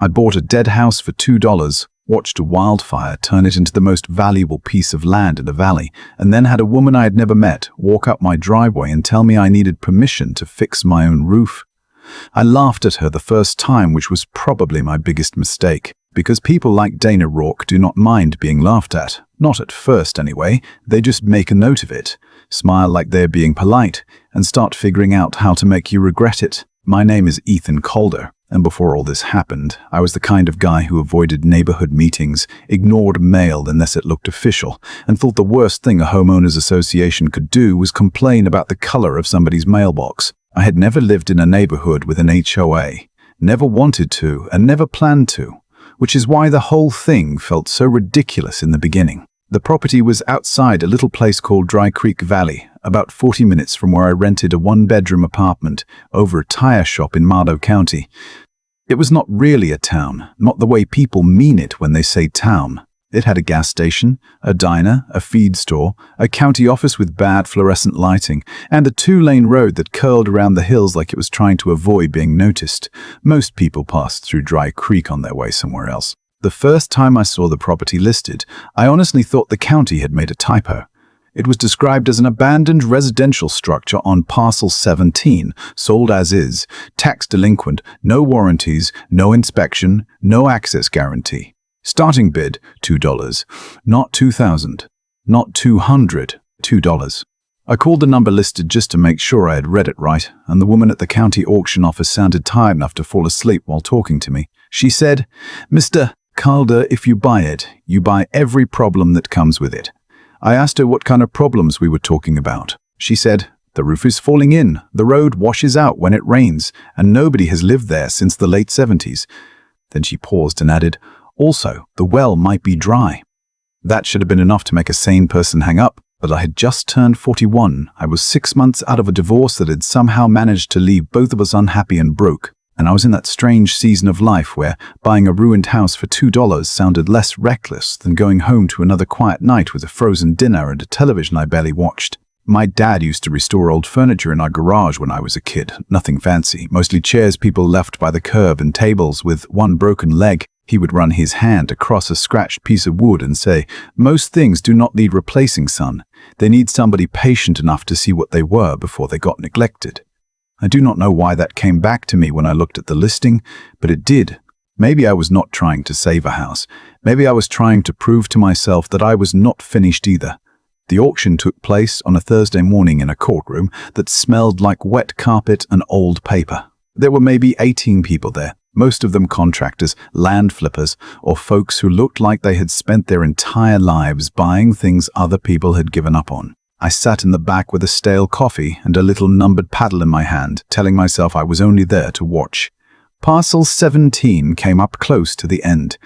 I bought a dead house for $2, watched a wildfire turn it into the most valuable piece of land in the valley, and then had a woman I had never met walk up my driveway and tell me I needed permission to fix my own roof. I laughed at her the first time, which was probably my biggest mistake, because people like Dana Rourke do not mind being laughed at. Not at first, anyway. They just make a note of it, smile like they're being polite, and start figuring out how to make you regret it. My name is Ethan Calder, and before all this happened, I was the kind of guy who avoided neighborhood meetings, ignored mail unless it looked official, and thought the worst thing a homeowners association could do was complain about the color of somebody's mailbox. I had never lived in a neighborhood with an HOA, never wanted to, and never planned to, which is why the whole thing felt so ridiculous in the beginning. The property was outside a little place called Dry Creek Valley, about 40 minutes from where I rented a one-bedroom apartment over a tire shop in Mardo County. It was not really a town, not the way people mean it when they say town. It had a gas station, a diner, a feed store, a county office with bad fluorescent lighting, and a two-lane road that curled around the hills like it was trying to avoid being noticed. Most people passed through Dry Creek on their way somewhere else. The first time I saw the property listed, I honestly thought the county had made a typo. It was described as an abandoned residential structure on parcel 17, sold as is, tax delinquent, no warranties, no inspection, no access guarantee. Starting bid, $2. Not $2,000. Not $200. $2. I called the number listed just to make sure I had read it right, and the woman at the county auction office sounded tired enough to fall asleep while talking to me. She said, "Mr. Calder, if you buy it, you buy every problem that comes with it." I asked her what kind of problems we were talking about. She said, "The roof is falling in, the road washes out when it rains, and nobody has lived there since the late 70s. Then she paused and added, "Also, the well might be dry." That should have been enough to make a sane person hang up, but I had just turned 41. I was 6 months out of a divorce that had somehow managed to leave both of us unhappy and broke. And I was in that strange season of life where buying a ruined house for $2 sounded less reckless than going home to another quiet night with a frozen dinner and a television I barely watched. My dad used to restore old furniture in our garage when I was a kid. Nothing fancy, mostly chairs people left by the curb and tables with one broken leg. He would run his hand across a scratched piece of wood and say, "Most things do not need replacing, son. They need somebody patient enough to see what they were before they got neglected." I do not know why that came back to me when I looked at the listing, but it did. Maybe I was not trying to save a house. Maybe I was trying to prove to myself that I was not finished either. The auction took place on a Thursday morning in a courtroom that smelled like wet carpet and old paper. There were maybe 18 people there, most of them contractors, land flippers, or folks who looked like they had spent their entire lives buying things other people had given up on. I sat in the back with a stale coffee and a little numbered paddle in my hand, telling myself I was only there to watch. Parcel 17 came up close to the end.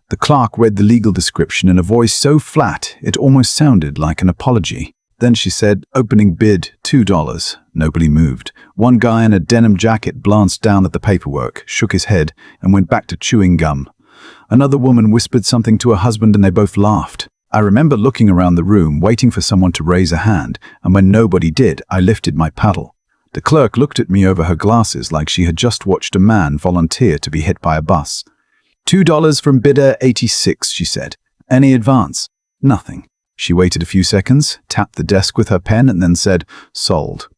The clerk read the legal description in a voice so flat it almost sounded like an apology. Then she said, "Opening bid, $2. Nobody moved. One guy in a denim jacket glanced down at the paperwork, shook his head, and went back to chewing gum. Another woman whispered something to her husband and they both laughed. I remember looking around the room, waiting for someone to raise a hand, and when nobody did, I lifted my paddle. The clerk looked at me over her glasses like she had just watched a man volunteer to be hit by a bus. $2 from bidder 86, she said. Any advance? Nothing. She waited a few seconds, tapped the desk with her pen, and then said, "Sold."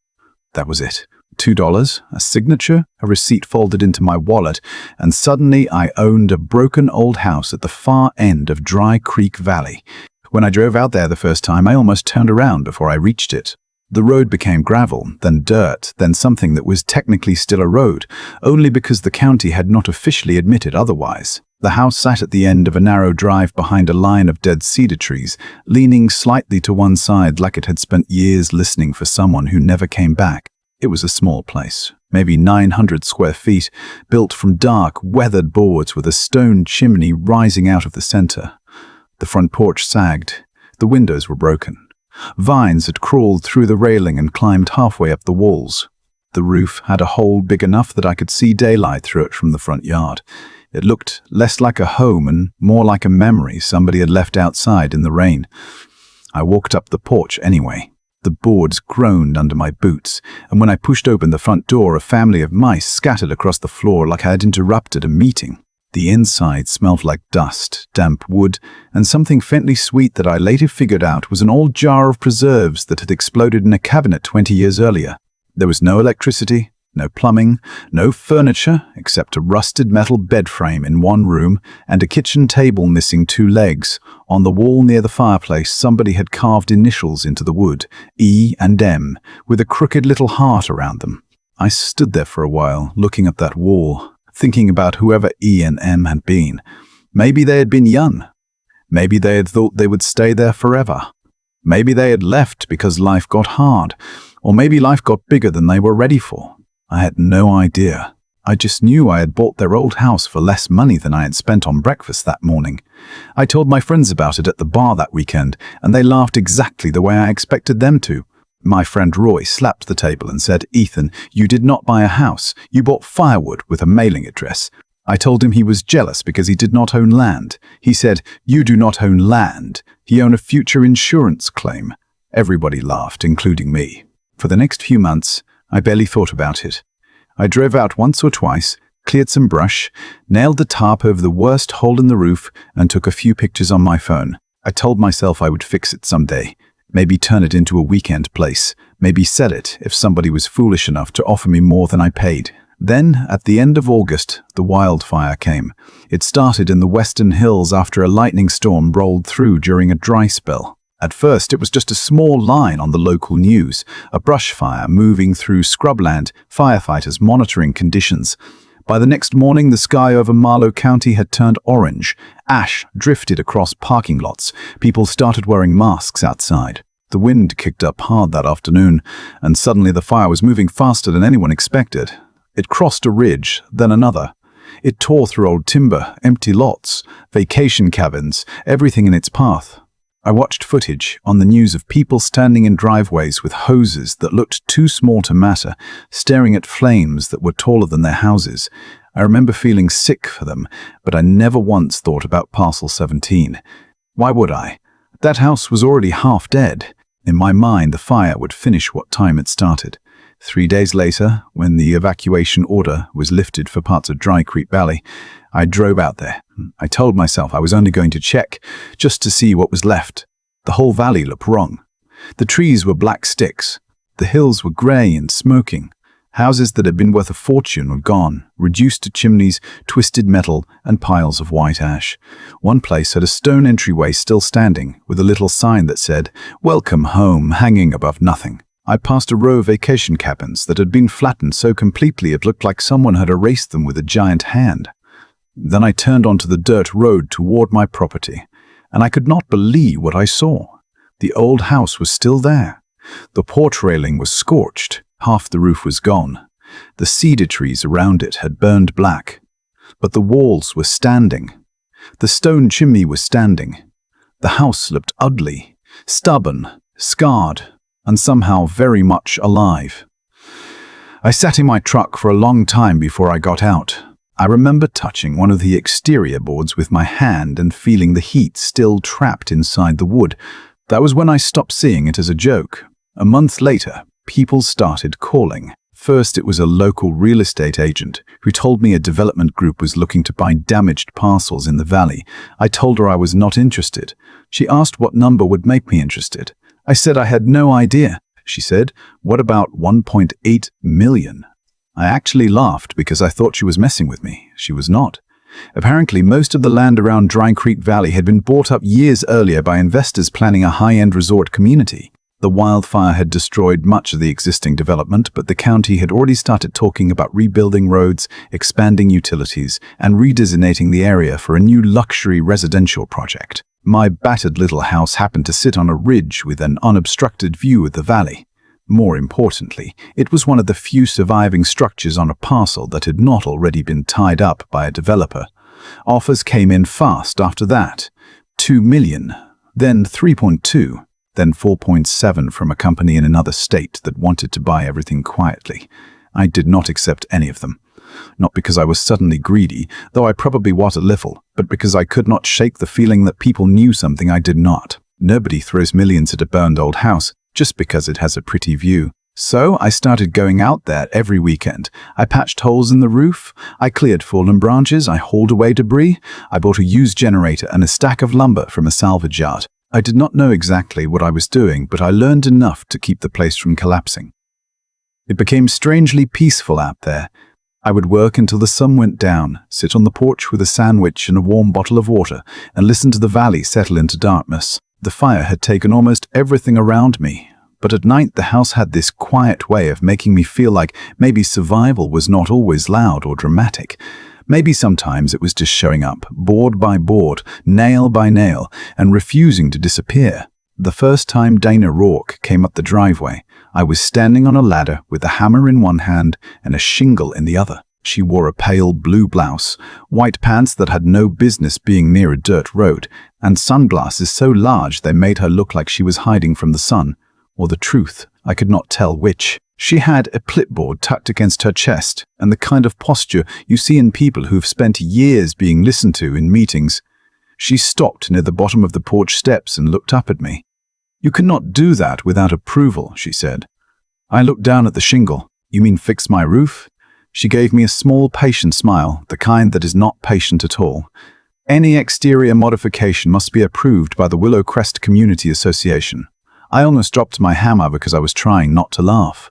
That was it. $2, a signature, a receipt folded into my wallet, and suddenly I owned a broken old house at the far end of Dry Creek Valley. When I drove out there the first time, I almost turned around before I reached it. The road became gravel, then dirt, then something that was technically still a road, only because the county had not officially admitted otherwise. The house sat at the end of a narrow drive behind a line of dead cedar trees, leaning slightly to one side like it had spent years listening for someone who never came back. It was a small place, maybe 900 square feet, built from dark, weathered boards with a stone chimney rising out of the center. The front porch sagged. The windows were broken. Vines had crawled through the railing and climbed halfway up the walls. The roof had a hole big enough that I could see daylight through it from the front yard. It looked less like a home and more like a memory somebody had left outside in the rain. I walked up the porch anyway. The boards groaned under my boots, and when I pushed open the front door, a family of mice scattered across the floor like I had interrupted a meeting. The inside smelled like dust, damp wood, and something faintly sweet that I later figured out was an old jar of preserves that had exploded in a cabinet 20 years earlier. There was no electricity, no plumbing, no furniture except a rusted metal bed frame in one room and a kitchen table missing 2 legs. On the wall near the fireplace, somebody had carved initials into the wood, E and M, with a crooked little heart around them. I stood there for a while, looking at that wall, thinking about whoever E and M had been. Maybe they had been young. Maybe they had thought they would stay there forever. Maybe they had left because life got hard, or maybe life got bigger than they were ready for. I had no idea. I just knew I had bought their old house for less money than I had spent on breakfast that morning. I told my friends about it at the bar that weekend, and they laughed exactly the way I expected them to. My friend Roy slapped the table and said, "Ethan, you did not buy a house. You bought firewood with a mailing address." I told him he was jealous because he did not own land. He said, "You do not own land. You own a future insurance claim." Everybody laughed, including me. For the next few months, I barely thought about it. I drove out once or twice, cleared some brush, nailed the tarp over the worst hole in the roof, and took a few pictures on my phone. I told myself I would fix it someday. Maybe turn it into a weekend place. Maybe sell it if somebody was foolish enough to offer me more than I paid. Then, at the end of August, the wildfire came. It started in the western hills after a lightning storm rolled through during a dry spell. At first, it was just a small line on the local news, a brush fire moving through scrubland, firefighters monitoring conditions. By the next morning, the sky over Marlow County had turned orange. Ash drifted across parking lots. People started wearing masks outside. The wind kicked up hard that afternoon, and suddenly the fire was moving faster than anyone expected. It crossed a ridge, then another. It tore through old timber, empty lots, vacation cabins, everything in its path. I watched footage on the news of people standing in driveways with hoses that looked too small to matter, staring at flames that were taller than their houses. I remember feeling sick for them, but I never once thought about Parcel 17. Why would I? That house was already half dead. In my mind, the fire would finish what time it started. 3 days later, when the evacuation order was lifted for parts of Dry Creek Valley, I drove out there. I told myself I was only going to check, just to see what was left. The whole valley looked wrong. The trees were black sticks. The hills were grey and smoking. Houses that had been worth a fortune were gone, reduced to chimneys, twisted metal, and piles of white ash. One place had a stone entryway still standing, with a little sign that said, "Welcome home," hanging above nothing. I passed a row of vacation cabins that had been flattened so completely it looked like someone had erased them with a giant hand. Then I turned onto the dirt road toward my property, and I could not believe what I saw. The old house was still there. The porch railing was scorched, half the roof was gone. The cedar trees around it had burned black, but the walls were standing. The stone chimney was standing. The house looked ugly, stubborn, scarred, and somehow very much alive. I sat in my truck for a long time before I got out. I remember touching one of the exterior boards with my hand and feeling the heat still trapped inside the wood. That was when I stopped seeing it as a joke. A month later, people started calling. First, it was a local real estate agent who told me a development group was looking to buy damaged parcels in the valley. I told her I was not interested. She asked what number would make me interested. I said I had no idea. She said, "What about 1.8 million?" I actually laughed because I thought she was messing with me. She was not. Apparently, most of the land around Dry Creek Valley had been bought up years earlier by investors planning a high-end resort community. The wildfire had destroyed much of the existing development, but the county had already started talking about rebuilding roads, expanding utilities, and redesignating the area for a new luxury residential project. My battered little house happened to sit on a ridge with an unobstructed view of the valley. More importantly, it was one of the few surviving structures on a parcel that had not already been tied up by a developer. Offers came in fast after that. 2 million, then 3.2, then 4.7 from a company in another state that wanted to buy everything quietly. I did not accept any of them. Not because I was suddenly greedy, though I probably was a little, but because I could not shake the feeling that people knew something I did not. Nobody throws millions at a burned old house just because it has a pretty view. So I started going out there every weekend. I patched holes in the roof, I cleared fallen branches, I hauled away debris, I bought a used generator and a stack of lumber from a salvage yard. I did not know exactly what I was doing, but I learned enough to keep the place from collapsing. It became strangely peaceful out there. I would work until the sun went down, sit on the porch with a sandwich and a warm bottle of water, and listen to the valley settle into darkness. The fire had taken almost everything around me, but at night the house had this quiet way of making me feel like maybe survival was not always loud or dramatic. Maybe sometimes it was just showing up, board by board, nail by nail, and refusing to disappear. The first time Dana Rourke came up the driveway, I was standing on a ladder with a hammer in one hand and a shingle in the other. She wore a pale blue blouse, white pants that had no business being near a dirt road, and sunglasses so large they made her look like she was hiding from the sun, or the truth, I could not tell which. She had a clipboard tucked against her chest, and the kind of posture you see in people who've spent years being listened to in meetings. She stopped near the bottom of the porch steps and looked up at me. "You cannot do that without approval," she said. I looked down at the shingle. "You mean fix my roof?" She gave me a small, patient smile, the kind that is not patient at all. "Any exterior modification must be approved by the Willow Crest Community Association." I almost dropped my hammer because I was trying not to laugh.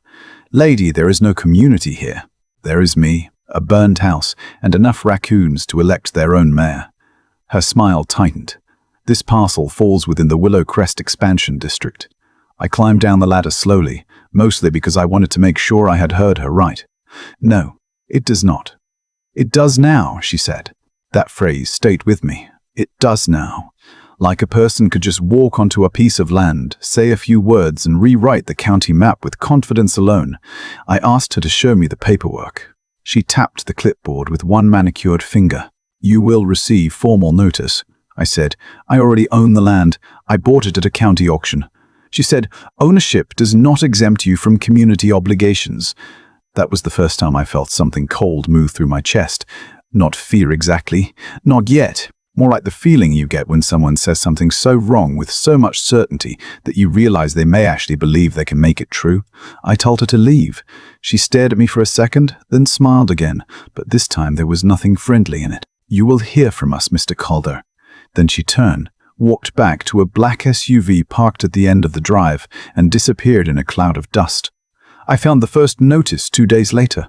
"Lady, there is no community here. There is me, a burned house, and enough raccoons to elect their own mayor." Her smile tightened. "This parcel falls within the Willow Crest Expansion District." I climbed down the ladder slowly, mostly because I wanted to make sure I had heard her right. "No, it does not." "It does now," she said. That phrase stayed with me. It does now. Like a person could just walk onto a piece of land, say a few words, and rewrite the county map with confidence alone. I asked her to show me the paperwork. She tapped the clipboard with one manicured finger. "You will receive formal notice." I said, "I already own the land. I bought it at a county auction." She said, "Ownership does not exempt you from community obligations." That was the first time I felt something cold move through my chest. Not fear exactly. Not yet. More like the feeling you get when someone says something so wrong with so much certainty that you realize they may actually believe they can make it true. I told her to leave. She stared at me for a second, then smiled again, but this time there was nothing friendly in it. "You will hear from us, Mr. Calder." Then she turned, walked back to a black SUV parked at the end of the drive, and disappeared in a cloud of dust. I found the first notice 2 days later.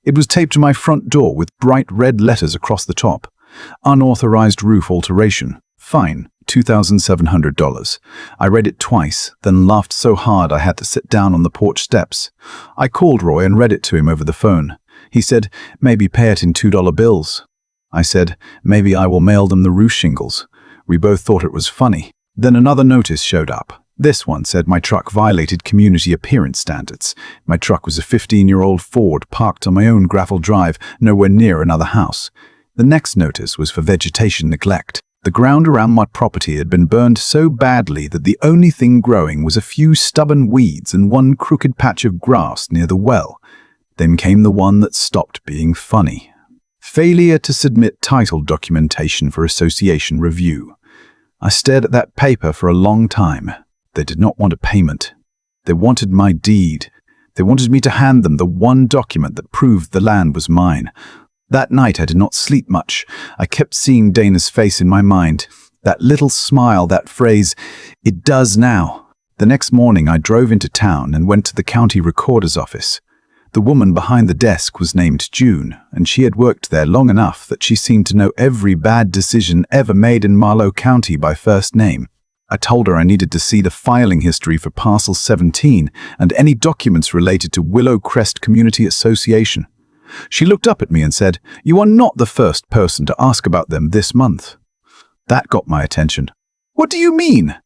It was taped to my front door with bright red letters across the top. "Unauthorized roof alteration. Fine, $2,700. I read it twice, then laughed so hard I had to sit down on the porch steps. I called Roy and read it to him over the phone. He said, "Maybe pay it in $2 bills." I said, "Maybe I will mail them the roof shingles." We both thought it was funny. Then another notice showed up. This one said my truck violated community appearance standards. My truck was a 15-year-old Ford parked on my own gravel drive, nowhere near another house. The next notice was for vegetation neglect. The ground around my property had been burned so badly that the only thing growing was a few stubborn weeds and one crooked patch of grass near the well. Then came the one that stopped being funny. Failure to submit title documentation for association review. I stared at that paper for a long time. They did not want a payment. They wanted my deed. They wanted me to hand them the one document that proved the land was mine. That night I did not sleep much. I kept seeing Dana's face in my mind. That little smile, that phrase, "It does now." The next morning I drove into town and went to the county recorder's office. The woman behind the desk was named June, and she had worked there long enough that she seemed to know every bad decision ever made in Marlowe County by first name. I told her I needed to see the filing history for Parcel 17 and any documents related to Willow Crest Community Association. She looked up at me and said, "You are not the first person to ask about them this month." That got my attention. "What do you mean?"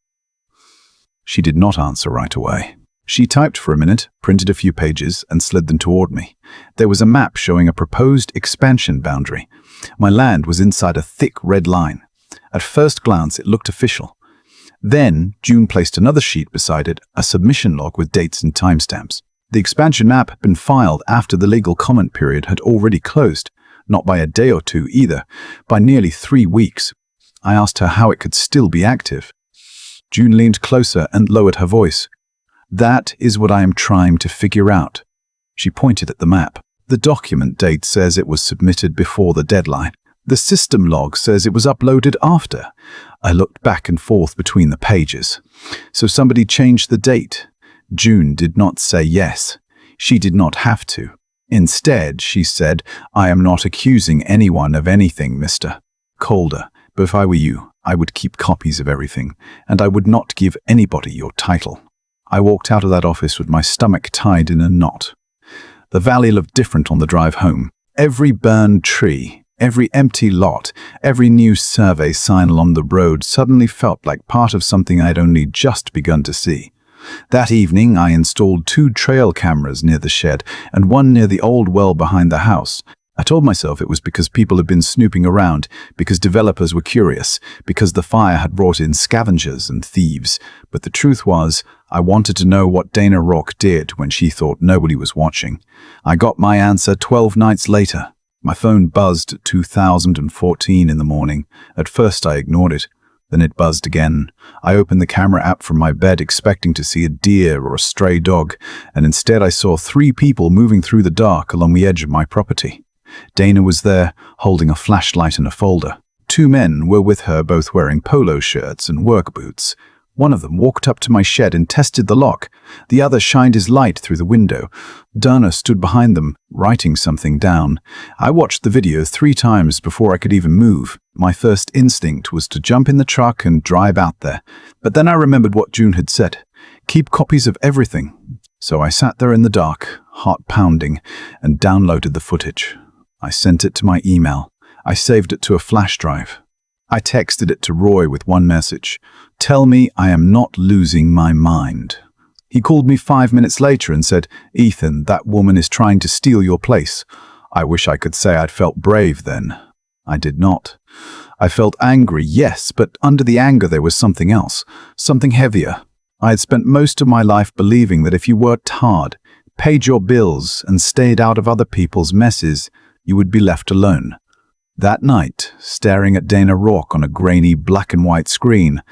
She did not answer right away. She typed for a minute, printed a few pages, and slid them toward me. There was a map showing a proposed expansion boundary. My land was inside a thick red line. At first glance, it looked official. Then, June placed another sheet beside it, a submission log with dates and timestamps. The expansion map had been filed after the legal comment period had already closed, not by a day or two either, by nearly 3 weeks. I asked her how it could still be active. June leaned closer and lowered her voice. That is what I am trying to figure out." She pointed at the map. "The document date says it was submitted before the deadline. The system log says it was uploaded after." I looked back and forth between the pages. So somebody changed the date. June did not say yes. She did not have to. Instead, she said, "I am not accusing anyone of anything, Mr. Calder. But if I were you, I would keep copies of everything, and I would not give anybody your title." I walked out of that office with my stomach tied in a knot. The valley looked different on the drive home. Every burned tree, every empty lot, every new survey sign along the road suddenly felt like part of something I'd only just begun to see. That evening, I installed 2 trail cameras near the shed and 1 near the old well behind the house. I told myself it was because people had been snooping around, because developers were curious, because the fire had brought in scavengers and thieves. But the truth was, I wanted to know what Dana Rock did when she thought nobody was watching. I got my answer 12 nights later. My phone buzzed at 2014 in the morning. At first I ignored it. Then it buzzed again. I opened the camera app from my bed expecting to see a deer or a stray dog, and instead I saw 3 people moving through the dark along the edge of my property. Dana was there, holding a flashlight and a folder. 2 men were with her, both wearing polo shirts and work boots. One of them walked up to my shed and tested the lock. The other shined his light through the window. Dana stood behind them, writing something down. I watched the video 3 times before I could even move. My first instinct was to jump in the truck and drive out there. But then I remembered what June had said. Keep copies of everything. So I sat there in the dark, heart pounding, and downloaded the footage. I sent it to my email. I saved it to a flash drive. I texted it to Roy with one message: "Tell me I am not losing my mind." He called me 5 minutes later and said, "Ethan, that woman is trying to steal your place." I wish I could say I'd felt brave then. I did not. I felt angry, yes, but under the anger there was something else, something heavier. I had spent most of my life believing that if you worked hard, paid your bills, and stayed out of other people's messes, you would be left alone. That night, staring at Dana Rock on a grainy black and white screen,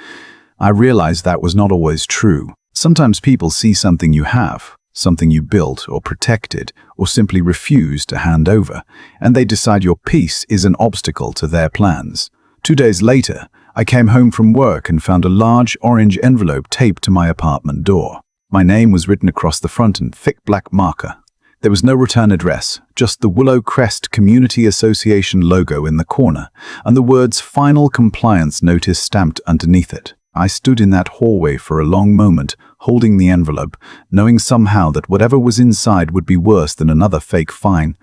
I realized that was not always true. Sometimes people see something you have, something you built or protected, or simply refuse to hand over, and they decide your peace is an obstacle to their plans. 2 days later, I came home from work and found a large orange envelope taped to my apartment door. My name was written across the front in thick black marker. There was no return address, just the Willow Crest Community Association logo in the corner, and the words "Final Compliance Notice" stamped underneath it. I stood in that hallway for a long moment, holding the envelope, knowing somehow that whatever was inside would be worse than another fake fine.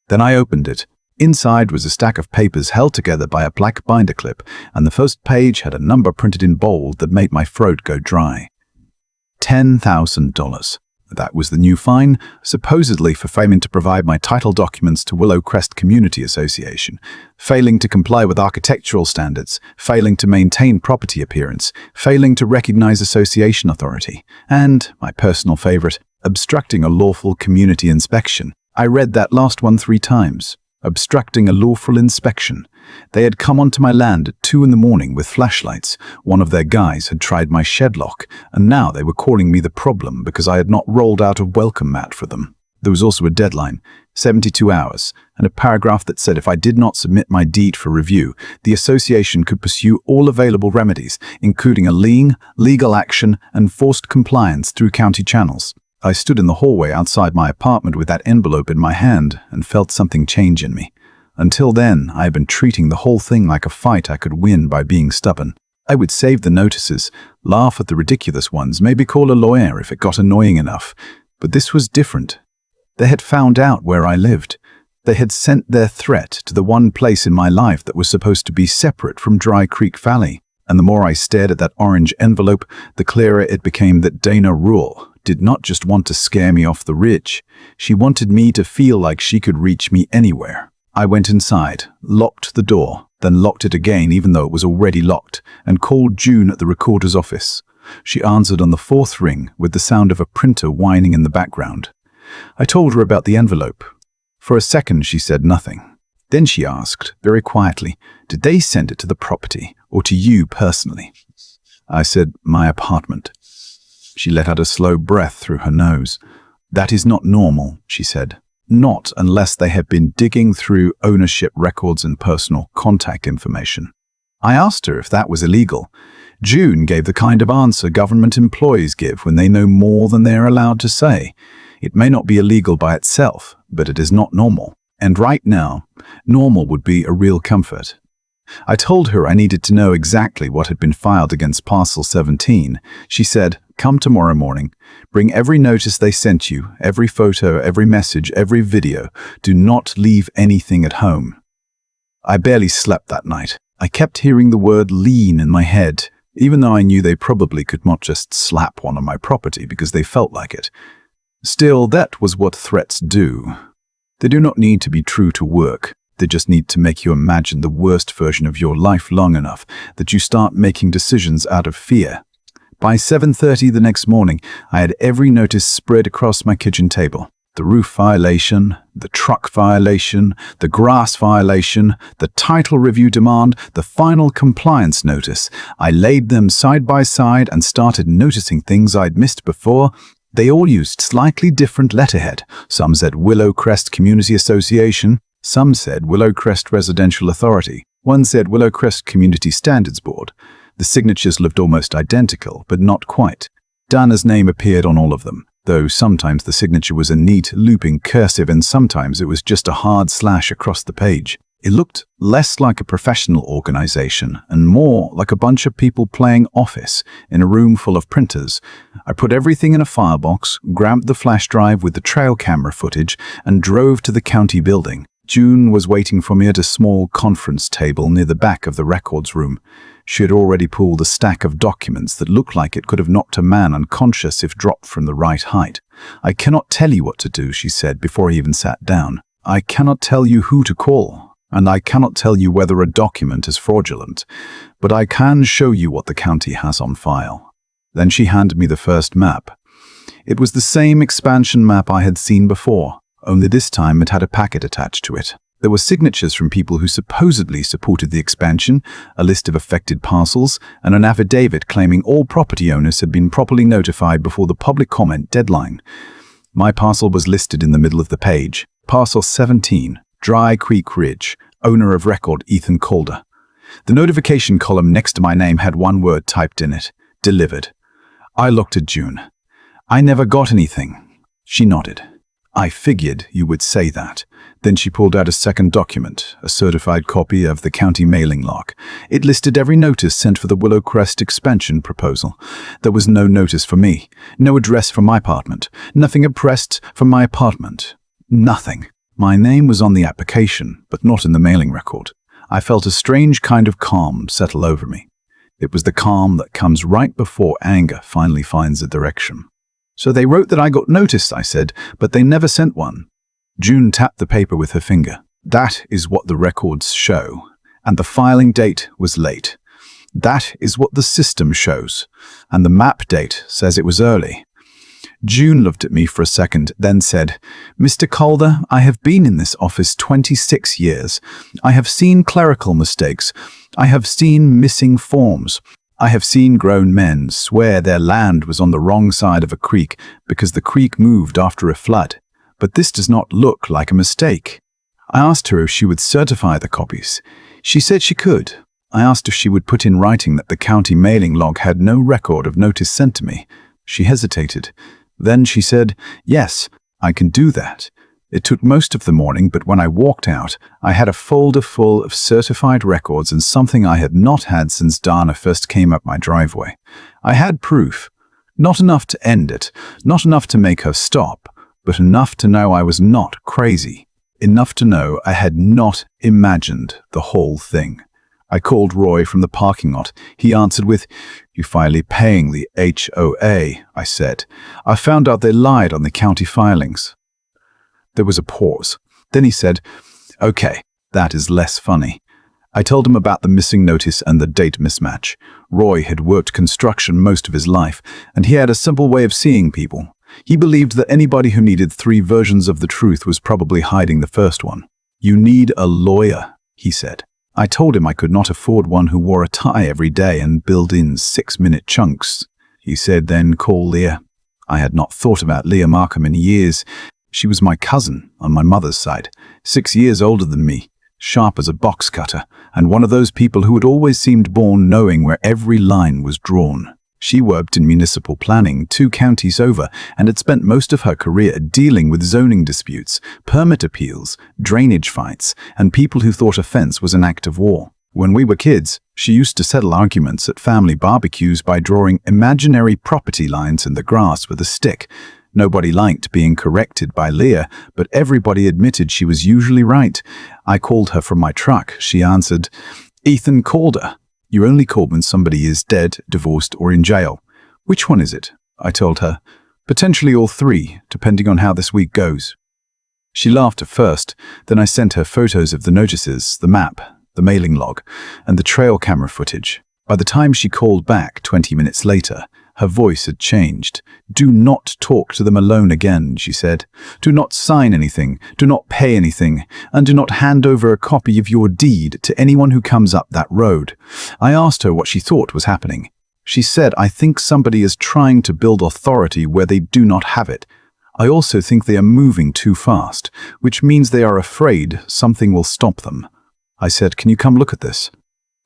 Then I opened it. Inside was a stack of papers held together by a black binder clip, and the first page had a number printed in bold that made my throat go dry. $10,000. That was the new fine, supposedly for failing to provide my title documents to Willow Crest Community Association, failing to comply with architectural standards, failing to maintain property appearance, failing to recognize association authority, and, my personal favorite, obstructing a lawful community inspection. I read that last one 3 times. Obstructing a lawful inspection. They had come onto my land at 2 in the morning with flashlights. One of their guys had tried my shed lock, and now they were calling me the problem because I had not rolled out a welcome mat for them. There was also a deadline, 72 hours, and a paragraph that said if I did not submit my deed for review, the association could pursue all available remedies, including a lien, legal action, and forced compliance through county channels. I stood in the hallway outside my apartment with that envelope in my hand and felt something change in me. Until then, I had been treating the whole thing like a fight I could win by being stubborn. I would save the notices, laugh at the ridiculous ones, maybe call a lawyer if it got annoying enough. But this was different. They had found out where I lived. They had sent their threat to the one place in my life that was supposed to be separate from Dry Creek Valley. And the more I stared at that orange envelope, the clearer it became that Dana Rule did not just want to scare me off the ridge. She wanted me to feel like she could reach me anywhere. I went inside, locked the door, then locked it again even though it was already locked, and called June at the recorder's office. She answered on the 4th ring with the sound of a printer whining in the background. I told her about the envelope. For a second she said nothing. Then she asked, very quietly, "Did they send it to the property or to you personally?" I said, "My apartment." She let out a slow breath through her nose. "That is not normal," she said. "Not unless they have been digging through ownership records and personal contact information." I asked her if that was illegal. June gave the kind of answer government employees give when they know more than they are allowed to say. It may not be illegal by itself, but it is not normal. And right now, normal would be a real comfort. I told her I needed to know exactly what had been filed against Parcel 17. She said, "Come tomorrow morning. Bring every notice they sent you, every photo, every message, every video. Do not leave anything at home." I barely slept that night. I kept hearing the word lien in my head, even though I knew they probably could not just slap one on my property because they felt like it. Still, that was what threats do. They do not need to be true to work. They just need to make you imagine the worst version of your life long enough that you start making decisions out of fear. By 7:30 the next morning, I had every notice spread across my kitchen table. The roof violation, the truck violation, the grass violation, the title review demand, the final compliance notice. I laid them side by side and started noticing things I'd missed before. They all used slightly different letterhead. Some said Willow Crest Community Association. Some said Willow Crest Residential Authority. One said Willow Crest Community Standards Board. The signatures looked almost identical, but not quite. Dana's name appeared on all of them, though sometimes the signature was a neat, looping cursive and sometimes it was just a hard slash across the page. It looked less like a professional organization and more like a bunch of people playing office in a room full of printers. I put everything in a file box, grabbed the flash drive with the trail camera footage, and drove to the county building. June was waiting for me at a small conference table near the back of the records room. She had already pulled a stack of documents that looked like it could have knocked a man unconscious if dropped from the right height. "I cannot tell you what to do," she said before I even sat down. "I cannot tell you who to call, and I cannot tell you whether a document is fraudulent, but I can show you what the county has on file." Then she handed me the first map. It was the same expansion map I had seen before, only this time it had a packet attached to it. There were signatures from people who supposedly supported the expansion, a list of affected parcels, and an affidavit claiming all property owners had been properly notified before the public comment deadline. My parcel was listed in the middle of the page. Parcel 17, Dry Creek Ridge, owner of record Ethan Calder. The notification column next to my name had one word typed in it: delivered. I looked at June. "I never got anything." She nodded. "I figured you would say that." Then she pulled out a second document, a certified copy of the county mailing log. It listed every notice sent for the Willow Crest expansion proposal. There was no notice for me, no address for my apartment, nothing addressed from my apartment. Nothing. My name was on the application, but not in the mailing record. I felt a strange kind of calm settle over me. It was the calm that comes right before anger finally finds a direction. "So they wrote that I got notice," I said, "but they never sent one." June tapped the paper with her finger. "That is what the records show, and the filing date was late. That is what the system shows, and the map date says it was early." June looked at me for a second, then said, "Mr. Calder, I have been in this office 26 years. I have seen clerical mistakes. I have seen missing forms. I have seen grown men swear their land was on the wrong side of a creek because the creek moved after a flood. But this does not look like a mistake." I asked her if she would certify the copies. She said she could. I asked if she would put in writing that the county mailing log had no record of notice sent to me. She hesitated. Then she said, "Yes, I can do that." It took most of the morning, but when I walked out, I had a folder full of certified records and something I had not had since Dana first came up my driveway. I had proof. Not enough to end it, not enough to make her stop, but enough to know I was not crazy. Enough to know I had not imagined the whole thing. I called Roy from the parking lot. He answered with, "You finally paying the HOA, I said. "I found out they lied on the county filings." There was a pause. Then he said, "Okay, that is less funny." I told him about the missing notice and the date mismatch. Roy had worked construction most of his life, and he had a simple way of seeing people. He believed that anybody who needed 3 versions of the truth was probably hiding the first one. "You need a lawyer," he said. I told him I could not afford one who wore a tie every day and billed in 6-minute chunks. he said, then call Leah. I had not thought about Leah Markham in years. She was my cousin on my mother's side, 6 years older than me, sharp as a box cutter, and one of those people who had always seemed born knowing where every line was drawn. She worked in municipal planning 2 counties over and had spent most of her career dealing with zoning disputes, permit appeals, drainage fights, and people who thought a fence was an act of war. When we were kids, she used to settle arguments at family barbecues by drawing imaginary property lines in the grass with a stick. Nobody liked being corrected by Leah, but everybody admitted she was usually right. I called her from my truck. She answered, "Ethan called her. You only call when somebody is dead, divorced, or in jail." "Which one is it?" I told her. "Potentially all 3, depending on how this week goes." She laughed at first, then I sent her photos of the notices, the map, the mailing log, and the trail camera footage. By the time she called back 20 minutes later, her voice had changed. "Do not talk to them alone again," she said. "Do not sign anything, do not pay anything, and do not hand over a copy of your deed to anyone who comes up that road." I asked her what she thought was happening. She said, "I think somebody is trying to build authority where they do not have it. I also think they are moving too fast, which means they are afraid something will stop them." I said, "Can you come look at this?"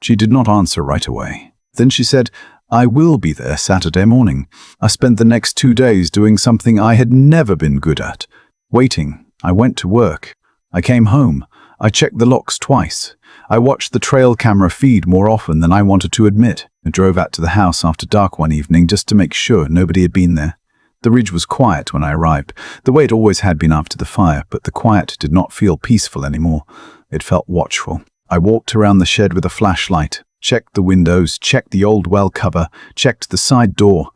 She did not answer right away. Then she said, "I will be there Saturday morning. I spent the next 2 days doing something I had never been good at. Waiting. I went to work. I came home. I checked the locks twice. I watched the trail camera feed more often than I wanted to admit. I drove out to the house after dark one evening just to make sure nobody had been there. The ridge was quiet when I arrived, the way it always had been after the fire, but the quiet did not feel peaceful anymore. It felt watchful. I walked around the shed with a flashlight, checked the windows, checked the old well cover, checked the side door.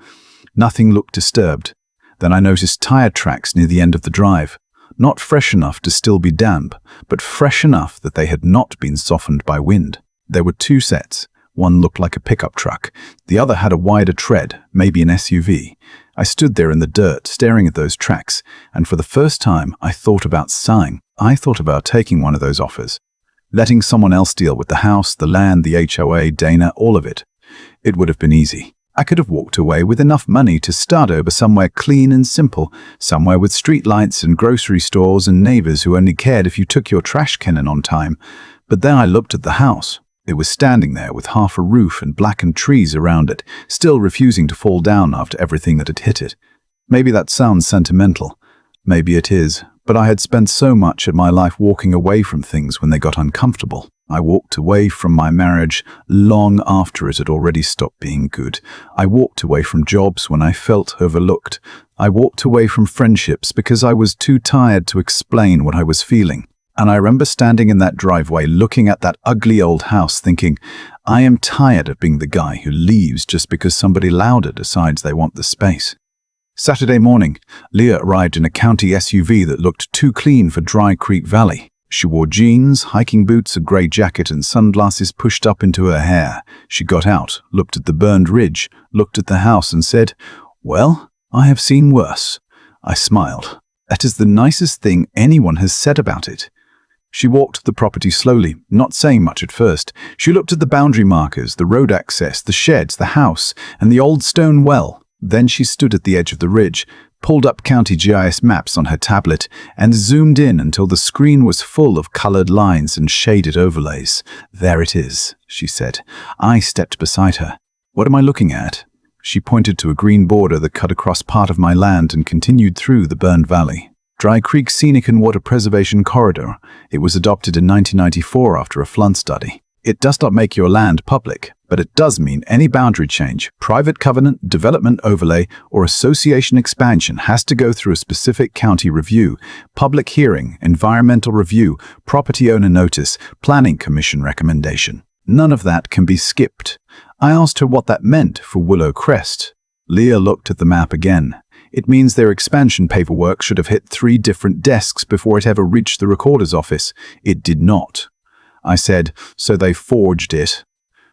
Nothing looked disturbed. Then I noticed tire tracks near the end of the drive. Not fresh enough to still be damp, but fresh enough that they had not been softened by wind. There were 2 sets. One looked like a pickup truck. The other had a wider tread, maybe an SUV. I stood there in the dirt, staring at those tracks, and for the first time I thought about sighing. I thought about taking one of those offers. Letting someone else deal with the house, the land, the HOA, Dana, all of it. It would have been easy. I could have walked away with enough money to start over somewhere clean and simple, somewhere with street lights and grocery stores and neighbors who only cared if you took your trash can in on time. But then I looked at the house. It was standing there with half a roof and blackened trees around it, still refusing to fall down after everything that had hit it. Maybe that sounds sentimental. Maybe it is. But I had spent so much of my life walking away from things when they got uncomfortable. I walked away from my marriage long after it had already stopped being good. I walked away from jobs when I felt overlooked. I walked away from friendships because I was too tired to explain what I was feeling. And I remember standing in that driveway looking at that ugly old house thinking, I am tired of being the guy who leaves just because somebody louder decides they want the space. Saturday morning, Leah arrived in a county SUV that looked too clean for Dry Creek Valley. She wore jeans, hiking boots, a grey jacket and sunglasses pushed up into her hair. She got out, looked at the burned ridge, looked at the house and said, "Well, I have seen worse." I smiled. That is the nicest thing anyone has said about it. She walked the property slowly, not saying much at first. She looked at the boundary markers, the road access, the sheds, the house, and the old stone well. Then she stood at the edge of the ridge, pulled up county GIS maps on her tablet, and zoomed in until the screen was full of colored lines and shaded overlays. "There it is," she said. I stepped beside her. "What am I looking at?" She pointed to a green border that cut across part of my land and continued through the burned valley. Dry Creek Scenic and Water Preservation Corridor. It was adopted in 1994 after a flood study. It does not make your land public, but it does mean any boundary change, private covenant, development overlay, or association expansion has to go through a specific county review, public hearing, environmental review, property owner notice, planning commission recommendation. None of that can be skipped. I asked her what that meant for Willow Crest. Leah looked at the map again. It means their expansion paperwork should have hit 3 different desks before it ever reached the recorder's office. It did not. I said, "So they forged it."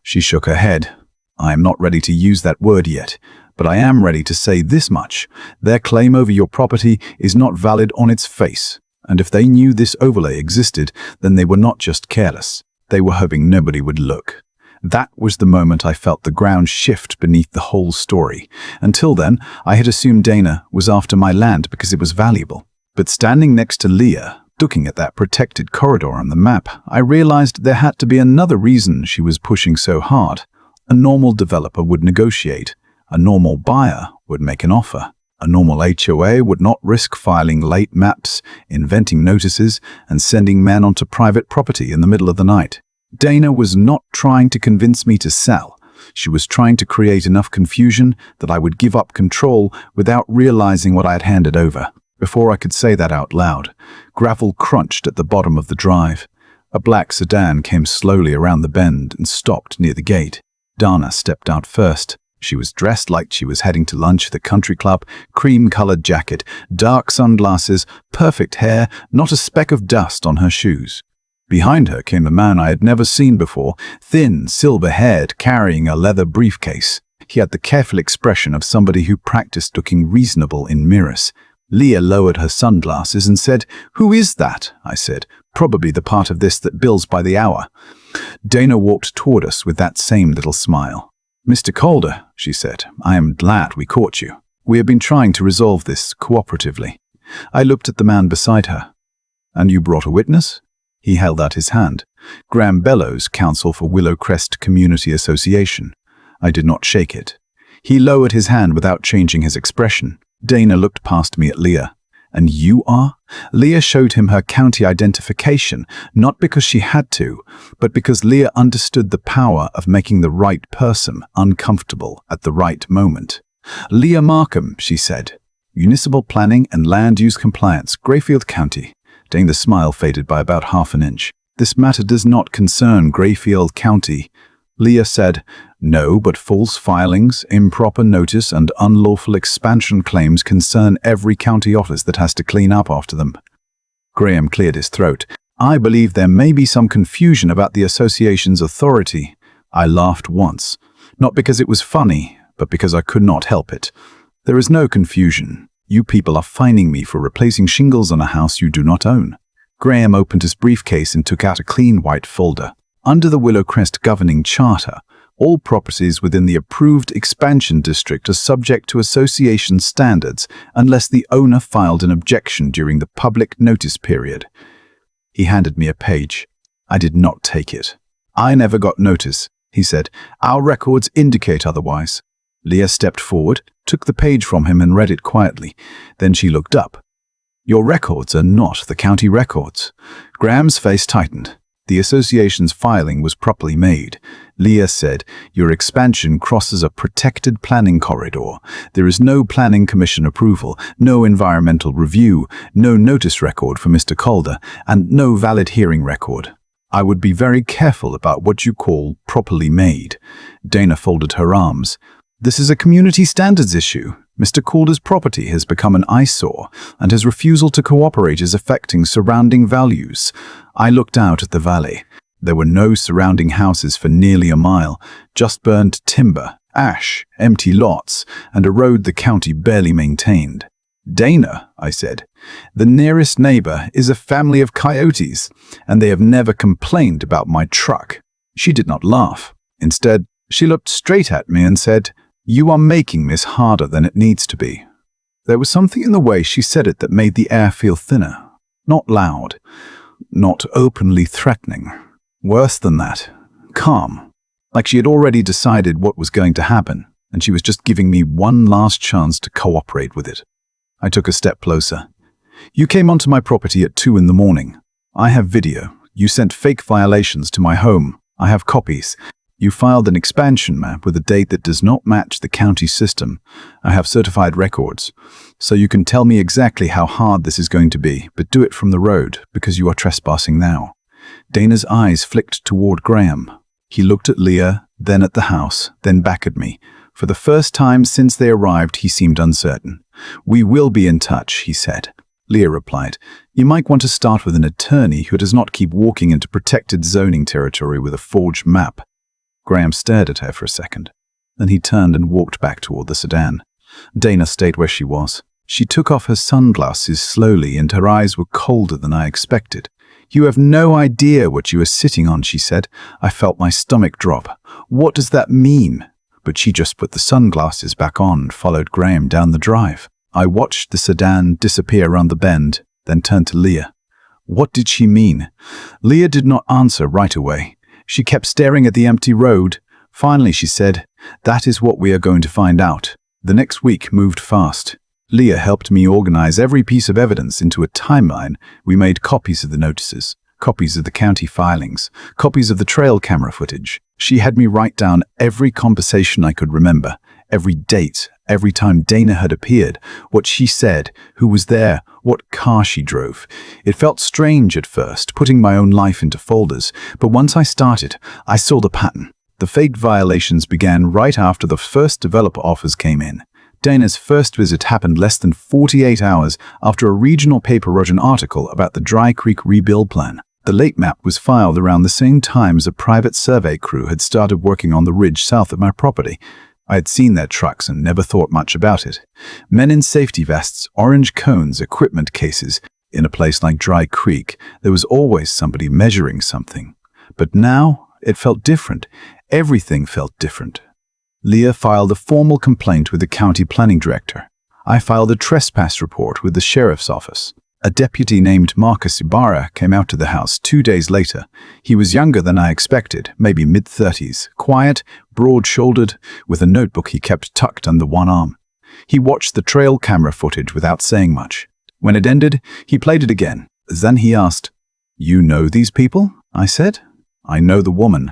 She shook her head. "I am not ready to use that word yet, but I am ready to say this much. Their claim over your property is not valid on its face, and if they knew this overlay existed, then they were not just careless. They were hoping nobody would look. That was the moment I felt the ground shift beneath the whole story. Until then, I had assumed Dana was after my land because it was valuable. But standing next to Leah, looking at that protected corridor on the map, I realized there had to be another reason she was pushing so hard. A normal developer would negotiate. A normal buyer would make an offer. A normal HOA would not risk filing late maps, inventing notices, and sending men onto private property in the middle of the night. Dana was not trying to convince me to sell. She was trying to create enough confusion that I would give up control without realizing what I had handed over. Before I could say that out loud, gravel crunched at the bottom of the drive. A black sedan came slowly around the bend and stopped near the gate. Dana stepped out first. She was dressed like she was heading to lunch at the country club, cream-colored jacket, dark sunglasses, perfect hair, not a speck of dust on her shoes. Behind her came the man I had never seen before, thin, silver-haired, carrying a leather briefcase. He had the careful expression of somebody who practiced looking reasonable in mirrors. Leah lowered her sunglasses and said, "Who is that?" I said, "Probably the part of this that bills by the hour." Dana walked toward us with that same little smile. "Mr. Calder," she said, "I am glad we caught you. We have been trying to resolve this cooperatively." I looked at the man beside her. "And you brought a witness?" He held out his hand. "Graham Bellows, counsel for Willow Crest Community Association." I did not shake it. He lowered his hand without changing his expression. Dana looked past me at Leah. "And you are?" Leah showed him her county identification, not because she had to, but because Leah understood the power of making the right person uncomfortable at the right moment. "Leah Markham," she said. "Municipal Planning and Land Use Compliance, Grayfield County." Dana's smile faded by about half an inch. "This matter does not concern Grayfield County." Leah said, "No, but false filings, improper notice, and unlawful expansion claims concern every county office that has to clean up after them." Graham cleared his throat. "I believe there may be some confusion about the association's authority." I laughed once, not because it was funny, but because I could not help it. "There is no confusion. You people are fining me for replacing shingles on a house you do not own." Graham opened his briefcase and took out a clean white folder. "Under the Willow Crest Governing Charter, all properties within the approved expansion district are subject to association standards unless the owner filed an objection during the public notice period." He handed me a page. I did not take it. "I never got notice," he said. "Our records indicate otherwise." Leah stepped forward, took the page from him and read it quietly. Then she looked up. "Your records are not the county records." Graham's face tightened. The association's filing was properly made. Leah said, "Your expansion crosses a protected planning corridor. There is no planning commission approval, no environmental review, no notice record for Mr. Calder, and no valid hearing record. I would be very careful about what you call properly made." Dana folded her arms. "This is a community standards issue. Mr. Calder's property has become an eyesore, and his refusal to cooperate is affecting surrounding values." I looked out at the valley. There were no surrounding houses for nearly a mile, just burned timber, ash, empty lots, and a road the county barely maintained. "Dana," I said, "the nearest neighbor is a family of coyotes, and they have never complained about my truck." She did not laugh. Instead, she looked straight at me and said, "You are making this harder than it needs to be." There was something in the way she said it that made the air feel thinner. Not loud, not openly threatening. Worse than that, calm. Like she had already decided what was going to happen, and she was just giving me one last chance to cooperate with it. I took a step closer. "You came onto my property at 2 in the morning. I have video. You sent fake violations to my home. I have copies. You filed an expansion map with a date that does not match the county system. I have certified records. So you can tell me exactly how hard this is going to be, but do it from the road, because you are trespassing now." Dana's eyes flicked toward Graham. He looked at Leah, then at the house, then back at me. For the first time since they arrived, he seemed uncertain. "We will be in touch," he said. Leah replied, "You might want to start with an attorney who does not keep walking into protected zoning territory with a forged map." Graham stared at her for a second. Then he turned and walked back toward the sedan. Dana stayed where she was. She took off her sunglasses slowly, and her eyes were colder than I expected. "You have no idea what you are sitting on," she said. I felt my stomach drop. "What does that mean?" But she just put the sunglasses back on and followed Graham down the drive. I watched the sedan disappear around the bend, then turned to Leah. What did she mean? Leah did not answer right away. She kept staring at the empty road. Finally, she said, "That is what we are going to find out." The next week moved fast. Leah helped me organize every piece of evidence into a timeline. We made copies of the notices, copies of the county filings, copies of the trail camera footage. She had me write down every conversation I could remember, every date, every time Dana had appeared, what she said, who was there, what car she drove. It felt strange at first, putting my own life into folders, but once I started, I saw the pattern. The fake violations began right after the first developer offers came in. Dana's first visit happened less than 48 hours after a regional paper wrote an article about the Dry Creek rebuild plan. The late map was filed around the same time as a private survey crew had started working on the ridge south of my property. I had seen their trucks and never thought much about it. Men in safety vests, orange cones, equipment cases. In a place like Dry Creek, there was always somebody measuring something. But now, it felt different. Everything felt different. Leah filed a formal complaint with the county planning director. I filed a trespass report with the sheriff's office. A deputy named Marcus Ibarra came out to the house 2 days later. He was younger than I expected, maybe mid-30s, quiet, broad-shouldered, with a notebook he kept tucked under one arm. He watched the trail camera footage without saying much. When it ended, he played it again. Then he asked, "You know these people?" I said. "I know the woman.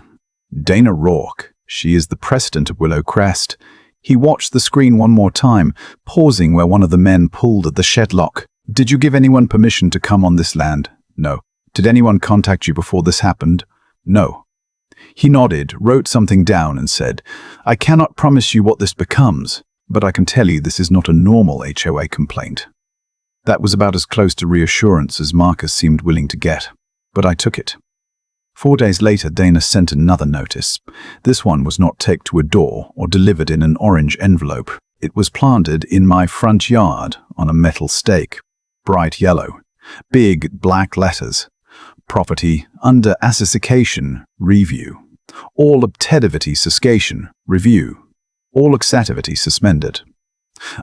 Dana Rourke. She is the president of Willow Crest." He watched the screen one more time, pausing where one of the men pulled at the shed lock. "Did you give anyone permission to come on this land?" "No." "Did anyone contact you before this happened?" "No." He nodded, wrote something down and said, "I cannot promise you what this becomes, but I can tell you this is not a normal HOA complaint." That was about as close to reassurance as Marcus seemed willing to get, but I took it. 4 days later, Dana sent another notice. This one was not taped to a door or delivered in an orange envelope. It was planted in my front yard on a metal stake, bright yellow, big black letters. Property under association review. All activity cessation review. All activity suspended.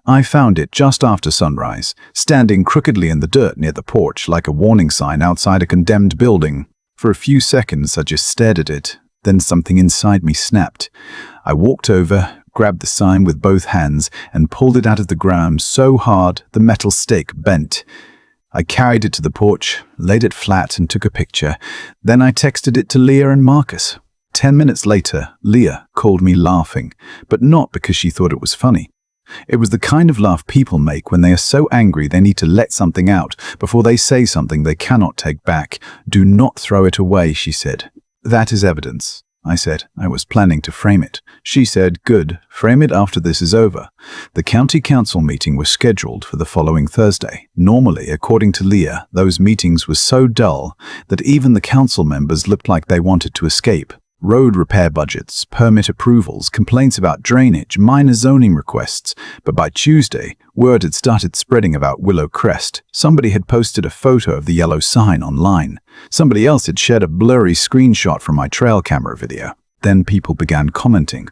I found it just after sunrise, standing crookedly in the dirt near the porch like a warning sign outside a condemned building. For a few seconds I just stared at it, then something inside me snapped. I walked over, grabbed the sign with both hands, and pulled it out of the ground so hard the metal stake bent. I carried it to the porch, laid it flat, and took a picture. Then I texted it to Leah and Marcus. 10 minutes later, Leah called me laughing, but not because she thought it was funny. It was the kind of laugh people make when they are so angry they need to let something out before they say something they cannot take back. "Do not throw it away," she said. "That is evidence." I said. I was planning to frame it. She said, "Good, frame it after this is over." The county council meeting was scheduled for the following Thursday. Normally, according to Leah, those meetings were so dull that even the council members looked like they wanted to escape. Road repair budgets, permit approvals, complaints about drainage, minor zoning requests. But by Tuesday, word had started spreading about Willow Crest. Somebody had posted a photo of the yellow sign online. Somebody else had shared a blurry screenshot from my trail camera video. Then people began commenting.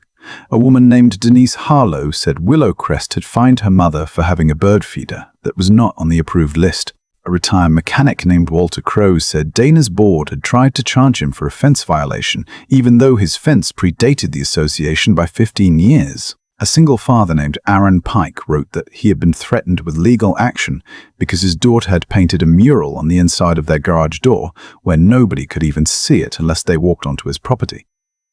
A woman named Denise Harlow said Willow Crest had fined her mother for having a bird feeder that was not on the approved list. A retired mechanic named Walter Crowe said Dana's board had tried to charge him for a fence violation, even though his fence predated the association by 15 years. A single father named Aaron Pike wrote that he had been threatened with legal action because his daughter had painted a mural on the inside of their garage door where nobody could even see it unless they walked onto his property.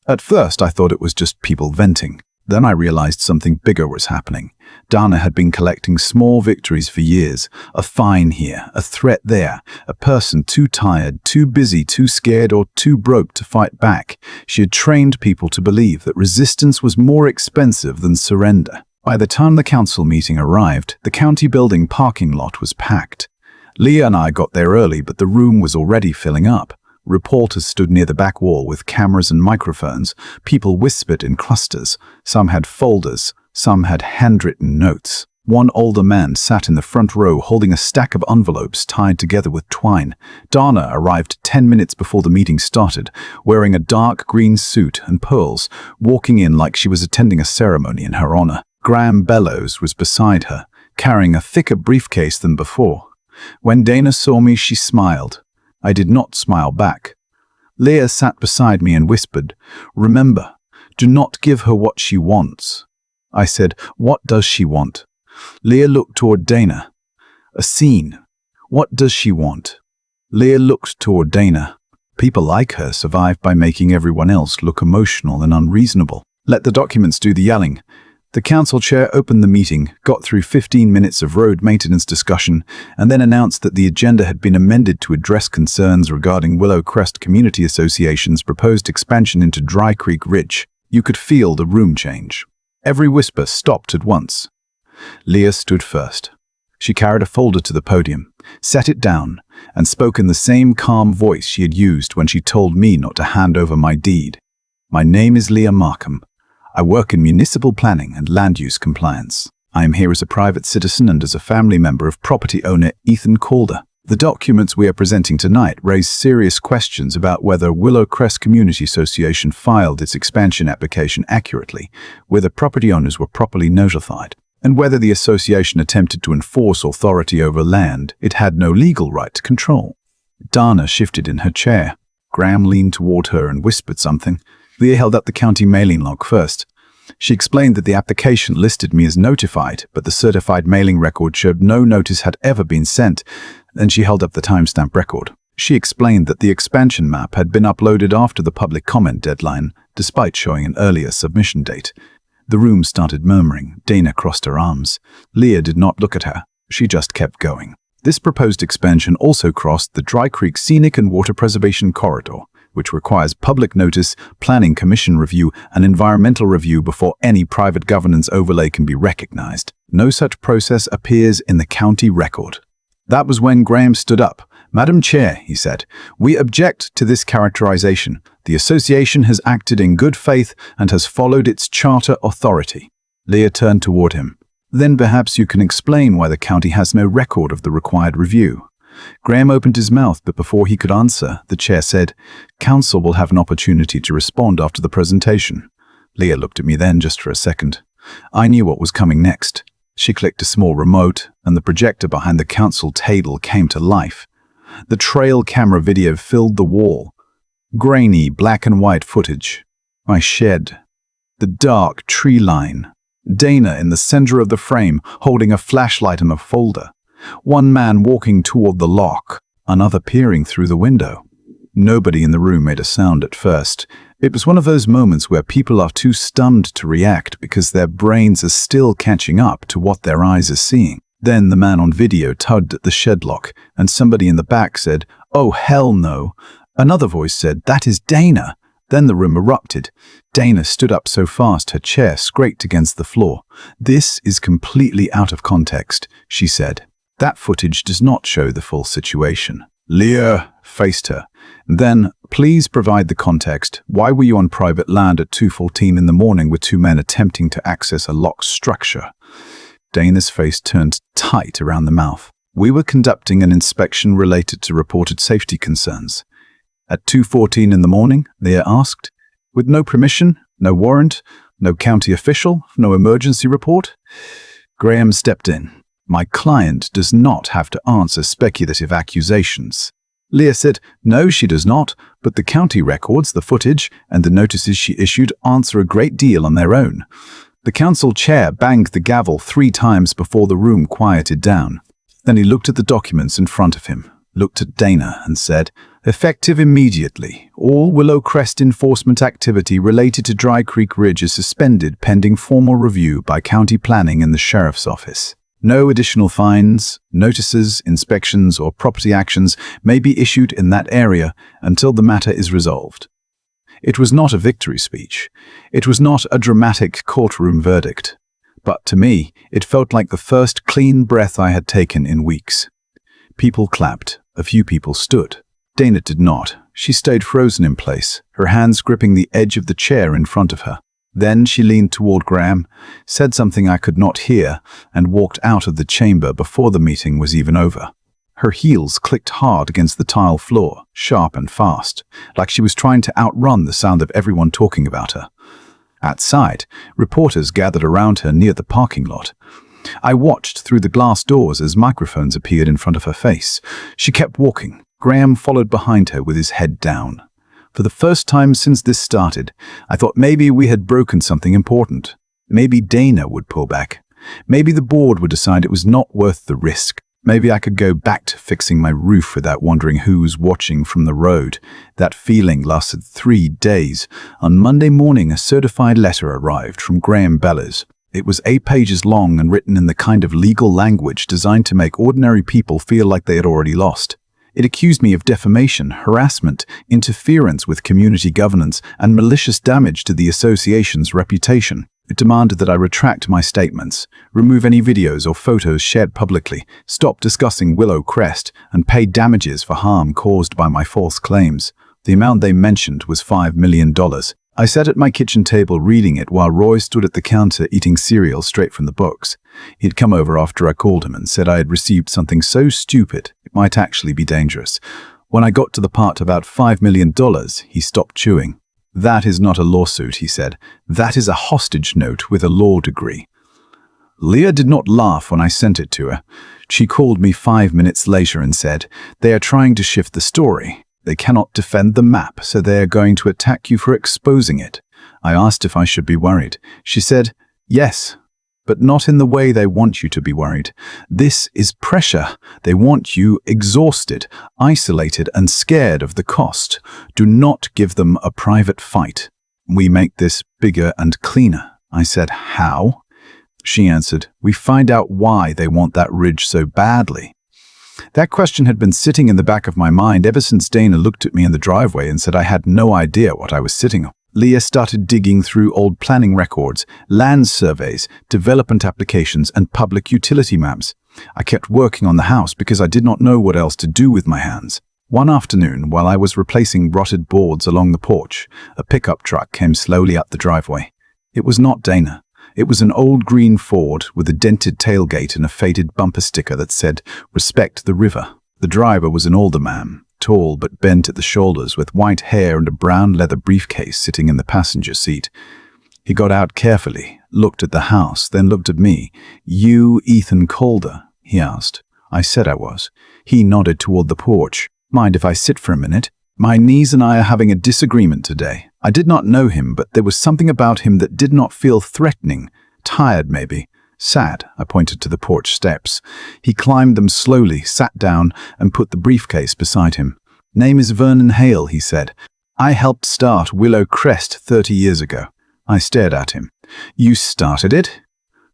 At first, I thought it was just people venting. Then I realized something bigger was happening. Dana had been collecting small victories for years. A fine here, a threat there, a person too tired, too busy, too scared, or too broke to fight back. She had trained people to believe that resistance was more expensive than surrender. By the time the council meeting arrived, the county building parking lot was packed. Leah and I got there early, but the room was already filling up. Reporters stood near the back wall with cameras and microphones. People whispered in clusters. Some had folders. Some had handwritten notes. One older man sat in the front row holding a stack of envelopes tied together with twine. Dana arrived 10 minutes before the meeting started, wearing a dark green suit and pearls, walking in like she was attending a ceremony in her honor. Graham Bellows was beside her, carrying a thicker briefcase than before. When Dana saw me, she smiled. I did not smile back. Leah sat beside me and whispered, "Remember, do not give her what she wants." I said, "What does she want?" Leah looked toward Dana. "A scene. What does she want?" Leah looked toward Dana. "People like her survive by making everyone else look emotional and unreasonable. Let the documents do the yelling." The council chair opened the meeting, got through 15 minutes of road maintenance discussion, and then announced that the agenda had been amended to address concerns regarding Willow Crest Community Association's proposed expansion into Dry Creek Ridge. You could feel the room change. Every whisper stopped at once. Leah stood first. She carried a folder to the podium, set it down, and spoke in the same calm voice she had used when she told me not to hand over my deed. "My name is Leah Markham. I work in municipal planning and land use compliance. I am here as a private citizen and as a family member of property owner Ethan Calder. The documents we are presenting tonight raise serious questions about whether Willow Crest Community Association filed its expansion application accurately, whether property owners were properly notified, and whether the association attempted to enforce authority over land it had no legal right to control." Dana shifted in her chair. Graham leaned toward her and whispered something. Leah held up the county mailing log first. She explained that the application listed me as notified, but the certified mailing record showed no notice had ever been sent. Then she held up the timestamp record. She explained that the expansion map had been uploaded after the public comment deadline, despite showing an earlier submission date. The room started murmuring. Dana crossed her arms. Leah did not look at her. She just kept going. This proposed expansion also crossed the Dry Creek Scenic and Water Preservation Corridor, which requires public notice, planning commission review, and environmental review before any private governance overlay can be recognized. No such process appears in the county record. That was when Graham stood up. "Madam Chair," he said, "we object to this characterization. The association has acted in good faith and has followed its charter authority." Leah turned toward him. "Then perhaps you can explain why the county has no record of the required review." Graham opened his mouth, but before he could answer, the chair said, "Council will have an opportunity to respond after the presentation." Leah looked at me then just for a second. I knew what was coming next. She clicked a small remote, and the projector behind the council table came to life. The trail camera video filled the wall. Grainy black and white footage. My shed. The dark tree line. Dana in the center of the frame, holding a flashlight and a folder. One man walking toward the lock, another peering through the window. Nobody in the room made a sound at first. It was one of those moments where people are too stunned to react because their brains are still catching up to what their eyes are seeing. Then the man on video tugged at the shed lock, and somebody in the back said, "Oh, hell no." Another voice said, "That is Dana." Then the room erupted. Dana stood up so fast her chair scraped against the floor. "This is completely out of context," she said. "That footage does not show the full situation." Leah faced her. "Then, please provide the context. Why were you on private land at 2:14 in the morning with two men attempting to access a locked structure?" Dana's face turned tight around the mouth. "We were conducting an inspection related to reported safety concerns." "At 2:14 in the morning?" Leah asked. "With no permission, no warrant, no county official, no emergency report?" Graham stepped in. "My client does not have to answer speculative accusations." Leah said, "No, she does not, but the county records, the footage, and the notices she issued answer a great deal on their own." The council chair banged the gavel 3 times before the room quieted down. Then he looked at the documents in front of him, looked at Dana, and said, "Effective immediately. All Willow Crest enforcement activity related to Dry Creek Ridge is suspended pending formal review by county planning and the sheriff's office. No additional fines, notices, inspections, or property actions may be issued in that area until the matter is resolved." It was not a victory speech. It was not a dramatic courtroom verdict. But to me, it felt like the first clean breath I had taken in weeks. People clapped. A few people stood. Dana did not. She stayed frozen in place, her hands gripping the edge of the chair in front of her. Then she leaned toward Graham, said something I could not hear, and walked out of the chamber before the meeting was even over. Her heels clicked hard against the tile floor, sharp and fast, like she was trying to outrun the sound of everyone talking about her. Outside, reporters gathered around her near the parking lot. I watched through the glass doors as microphones appeared in front of her face. She kept walking. Graham followed behind her with his head down. For the first time since this started, I thought maybe we had broken something important. Maybe Dana would pull back. Maybe the board would decide it was not worth the risk. Maybe I could go back to fixing my roof without wondering who was watching from the road. That feeling lasted 3 days. On Monday morning, a certified letter arrived from Graham Bellows. It was 8 pages long and written in the kind of legal language designed to make ordinary people feel like they had already lost. It accused me of defamation, harassment, interference with community governance, and malicious damage to the association's reputation. It demanded that I retract my statements, remove any videos or photos shared publicly, stop discussing Willow Crest, and pay damages for harm caused by my false claims. The amount they mentioned was $5 million. I sat at my kitchen table reading it while Roy stood at the counter eating cereal straight from the books. He'd come over after I called him and said I had received something so stupid it might actually be dangerous. When I got to the part about $5 million, he stopped chewing. "That is not a lawsuit," he said. "That is a hostage note with a law degree." Leah did not laugh when I sent it to her. She called me 5 minutes later and said, "They are trying to shift the story. They cannot defend the map, so they are going to attack you for exposing it." I asked if I should be worried. She said, "Yes, but not in the way they want you to be worried. This is pressure. They want you exhausted, isolated, and scared of the cost. Do not give them a private fight. We make this bigger and cleaner." I said, "How?" She answered, "We find out why they want that ridge so badly." That question had been sitting in the back of my mind ever since Dana looked at me in the driveway and said I had no idea what I was sitting on. Leah started digging through old planning records, land surveys, development applications, and public utility maps. I kept working on the house because I did not know what else to do with my hands. One afternoon, while I was replacing rotted boards along the porch, a pickup truck came slowly up the driveway. It was not Dana. It was an old green Ford with a dented tailgate and a faded bumper sticker that said, "Respect the river." The driver was an older man, tall but bent at the shoulders, with white hair and a brown leather briefcase sitting in the passenger seat. He got out carefully, looked at the house, then looked at me. "You Ethan Calder?" he asked. I said I was. He nodded toward the porch. "Mind if I sit for a minute? My niece and I are having a disagreement today." I did not know him, but there was something about him that did not feel threatening. Tired, maybe. Sad. I pointed to the porch steps. He climbed them slowly, sat down, and put the briefcase beside him. "Name is Vernon Hale," he said. "I helped start Willow Crest 30 years ago." I stared at him. "You started it?"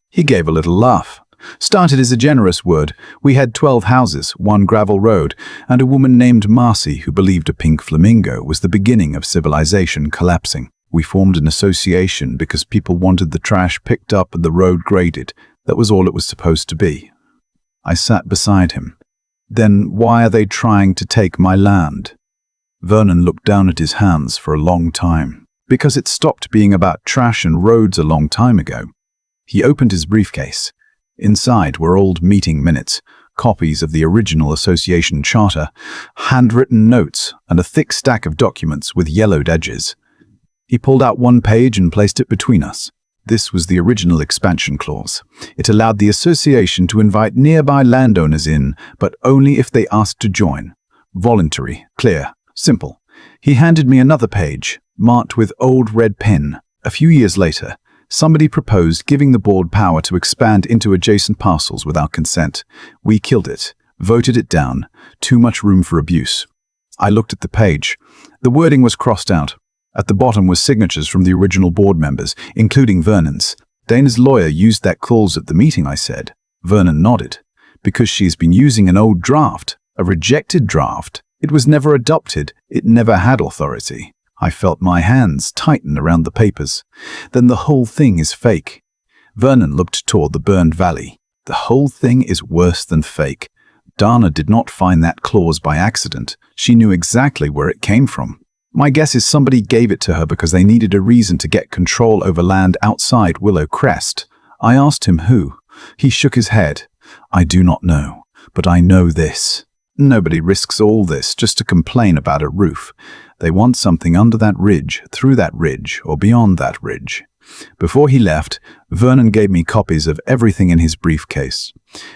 He gave a little laugh. "Started is a generous word. We had 12 houses, 1 gravel road, and a woman named Marcy who believed a pink flamingo was the beginning of civilization collapsing. We formed an association because people wanted the trash picked up and the road graded. That was all it was supposed to be." I sat beside him. "Then why are they trying to take my land?" Vernon looked down at his hands for a long time. "Because it stopped being about trash and roads a long time ago." He opened his briefcase. Inside were old meeting minutes, copies of the original association charter, handwritten notes, and a thick stack of documents with yellowed edges. He pulled out one page and placed it between us. This was the original expansion clause. It allowed the association to invite nearby landowners in, but only if they asked to join. Voluntary, clear, simple. He handed me another page, marked with old red pen. A few years later, somebody proposed giving the board power to expand into adjacent parcels without consent. We killed it, voted it down. Too much room for abuse. I looked at the page. The wording was crossed out. At the bottom were signatures from the original board members, including Vernon's. "Dana's lawyer used that clause at the meeting," I said. Vernon nodded. "Because she's been using an old draft, a rejected draft. It was never adopted. It never had authority." I felt my hands tighten around the papers. "Then the whole thing is fake." Vernon looked toward the burned valley. "The whole thing is worse than fake. Dana did not find that clause by accident. She knew exactly where it came from." My guess is somebody gave it to her because they needed a reason to get control over land outside Willow Crest. I asked him who. He shook his head. I do not know, but I know this. Nobody risks all this just to complain about a roof. They want something under that ridge, through that ridge, or beyond that ridge. Before he left, Vernon gave me copies of everything in his briefcase.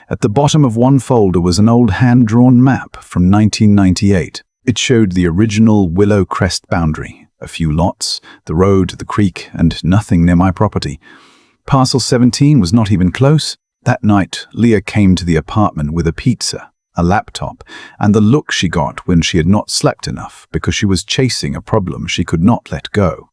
At the bottom of one folder was an old hand-drawn map from 1998. It showed the original Willow Crest boundary, a few lots, the road, the creek, and nothing near my property. Parcel 17 was not even close. That night, Leah came to the apartment with a pizza, a laptop, and the look she got when she had not slept enough because she was chasing a problem she could not let go.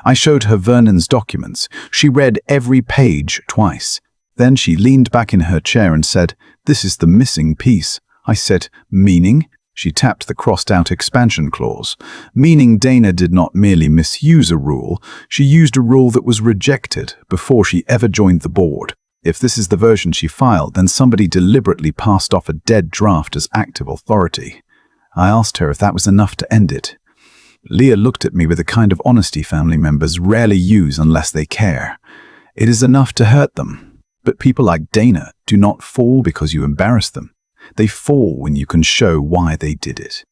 I showed her Vernon's documents. She read every page twice. Then she leaned back in her chair and said, "This is the missing piece." I said, "Meaning?" She tapped the crossed-out expansion clause. Meaning Dana did not merely misuse a rule, she used a rule that was rejected before she ever joined the board. If this is the version she filed, then somebody deliberately passed off a dead draft as active authority. I asked her if that was enough to end it. Leah looked at me with the kind of honesty family members rarely use unless they care. It is enough to hurt them. But people like Dana do not fall because you embarrass them. They fall when you can show why they did it.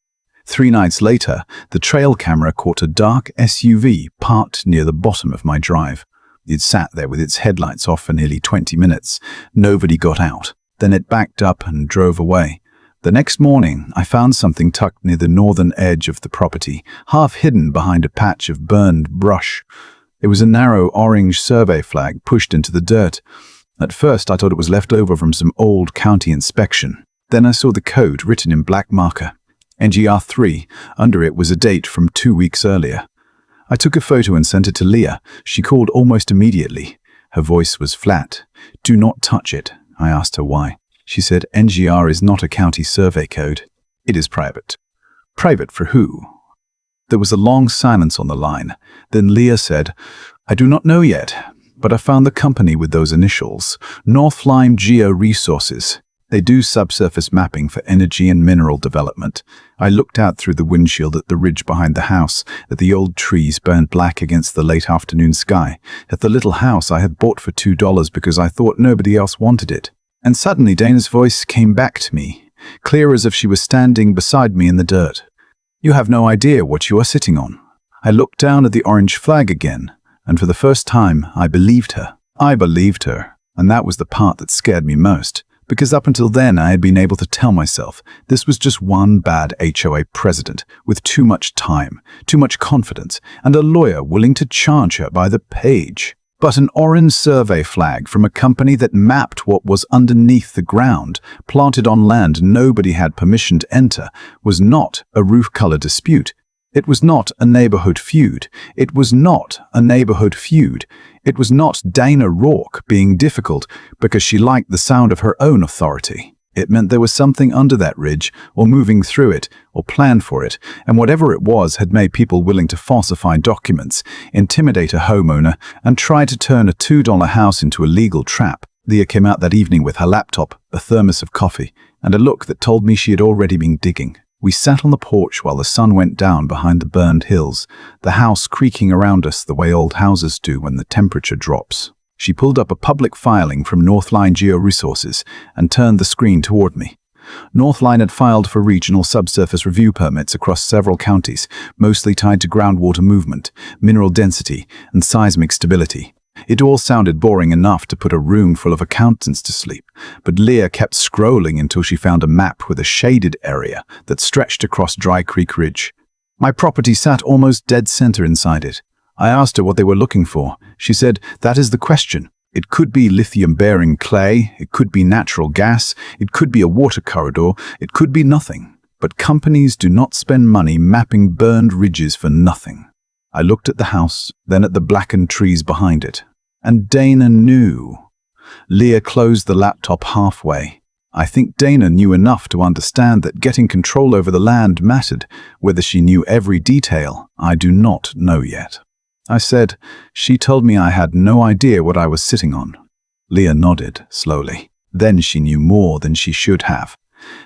3 nights later, the trail camera caught a dark SUV parked near the bottom of my drive. It sat there with its headlights off for nearly 20 minutes. Nobody got out. Then it backed up and drove away. The next morning, I found something tucked near the northern edge of the property, half hidden behind a patch of burned brush. It was a narrow orange survey flag pushed into the dirt. At first, I thought it was left over from some old county inspection. Then I saw the code written in black marker. NGR 3. Under it was a date from 2 weeks earlier. I took a photo and sent it to Leah. She called almost immediately. Her voice was flat. "Do not touch it." I asked her why. She said, "NGR is not a county survey code. It is private." "Private for who?" There was a long silence on the line. Then Leah said, "I do not know yet, but I found the company with those initials, North Lime Geo Resources. They do subsurface mapping for energy and mineral development." I looked out through the windshield at the ridge behind the house, at the old trees burned black against the late afternoon sky, at the little house I had bought for $2 because I thought nobody else wanted it. And suddenly Dana's voice came back to me, clear as if she was standing beside me in the dirt. "You have no idea what you are sitting on." I looked down at the orange flag again, and for the first time I believed her. I believed her, and that was the part that scared me most. Because up until then I had been able to tell myself this was just one bad HOA president with too much time, too much confidence, and a lawyer willing to charge her by the page. But an orange survey flag from a company that mapped what was underneath the ground, planted on land nobody had permission to enter, was not a roof color dispute. It was not a neighborhood feud. It was not a neighborhood feud. It was not Dana Rourke being difficult because she liked the sound of her own authority. It meant there was something under that ridge, or moving through it, or planned for it, and whatever it was had made people willing to falsify documents, intimidate a homeowner, and try to turn a $2 house into a legal trap. Leah came out that evening with her laptop, a thermos of coffee, and a look that told me she had already been digging. We sat on the porch while the sun went down behind the burned hills, the house creaking around us the way old houses do when the temperature drops. She pulled up a public filing from Northline Geo Resources and turned the screen toward me. Northline had filed for regional subsurface review permits across several counties, mostly tied to groundwater movement, mineral density, and seismic stability. It all sounded boring enough to put a room full of accountants to sleep, but Leah kept scrolling until she found a map with a shaded area that stretched across Dry Creek Ridge. My property sat almost dead center inside it. I asked her what they were looking for. She said, "That is the question. It could be lithium-bearing clay, it could be natural gas, it could be a water corridor, it could be nothing. But companies do not spend money mapping burned ridges for nothing." I looked at the house, then at the blackened trees behind it. And Dana knew. Leah closed the laptop halfway. I think Dana knew enough to understand that getting control over the land mattered. Whether she knew every detail, I do not know yet. I said, "She told me I had no idea what I was sitting on." Leah nodded slowly. Then she knew more than she should have.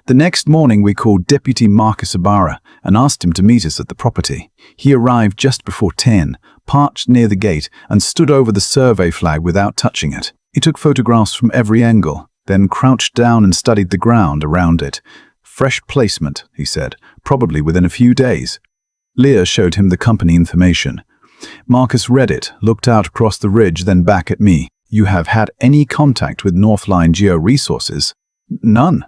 The next morning we called Deputy Marcus Ibarra and asked him to meet us at the property. He arrived just before 10, parked near the gate, and stood over the survey flag without touching it. He took photographs from every angle, then crouched down and studied the ground around it. Fresh placement, he said, probably within a few days. Leah showed him the company information. Marcus read it, looked out across the ridge, then back at me. You have had any contact with Northline Geo Resources? None.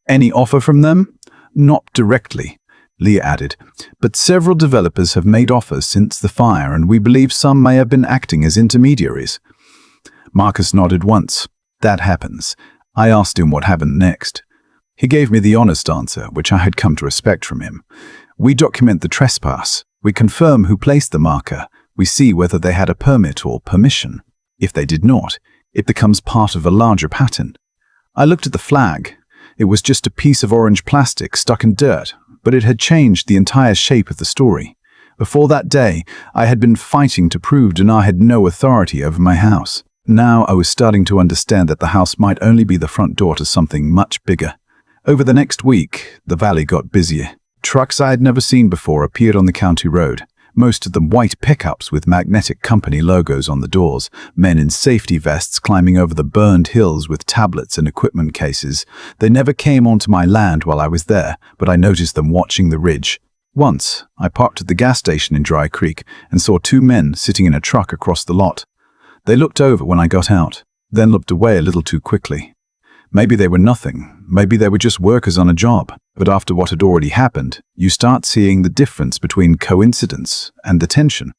Any offer from them? Not directly, Leah added, but several developers have made offers since the fire, and we believe some may have been acting as intermediaries. Marcus nodded once. That happens. I asked him what happened next. He gave me the honest answer, which I had come to respect from him. We document the trespass. We confirm who placed the marker. We see whether they had a permit or permission. If they did not, it becomes part of a larger pattern. I looked at the flag. It was just a piece of orange plastic stuck in dirt, but it had changed the entire shape of the story. Before that day, I had been fighting to prove Dinar had no authority over my house. Now I was starting to understand that the house might only be the front door to something much bigger. Over the next week, the valley got busier. Trucks I had never seen before appeared on the county road, most of them white pickups with magnetic company logos on the doors, men in safety vests climbing over the burned hills with tablets and equipment cases. They never came onto my land while I was there, but I noticed them watching the ridge. Once, I parked at the gas station in Dry Creek and saw two men sitting in a truck across the lot. They looked over when I got out, then looked away a little too quickly. Maybe they were nothing, maybe they were just workers on a job, but after what had already happened, you start seeing the difference between coincidence and attention.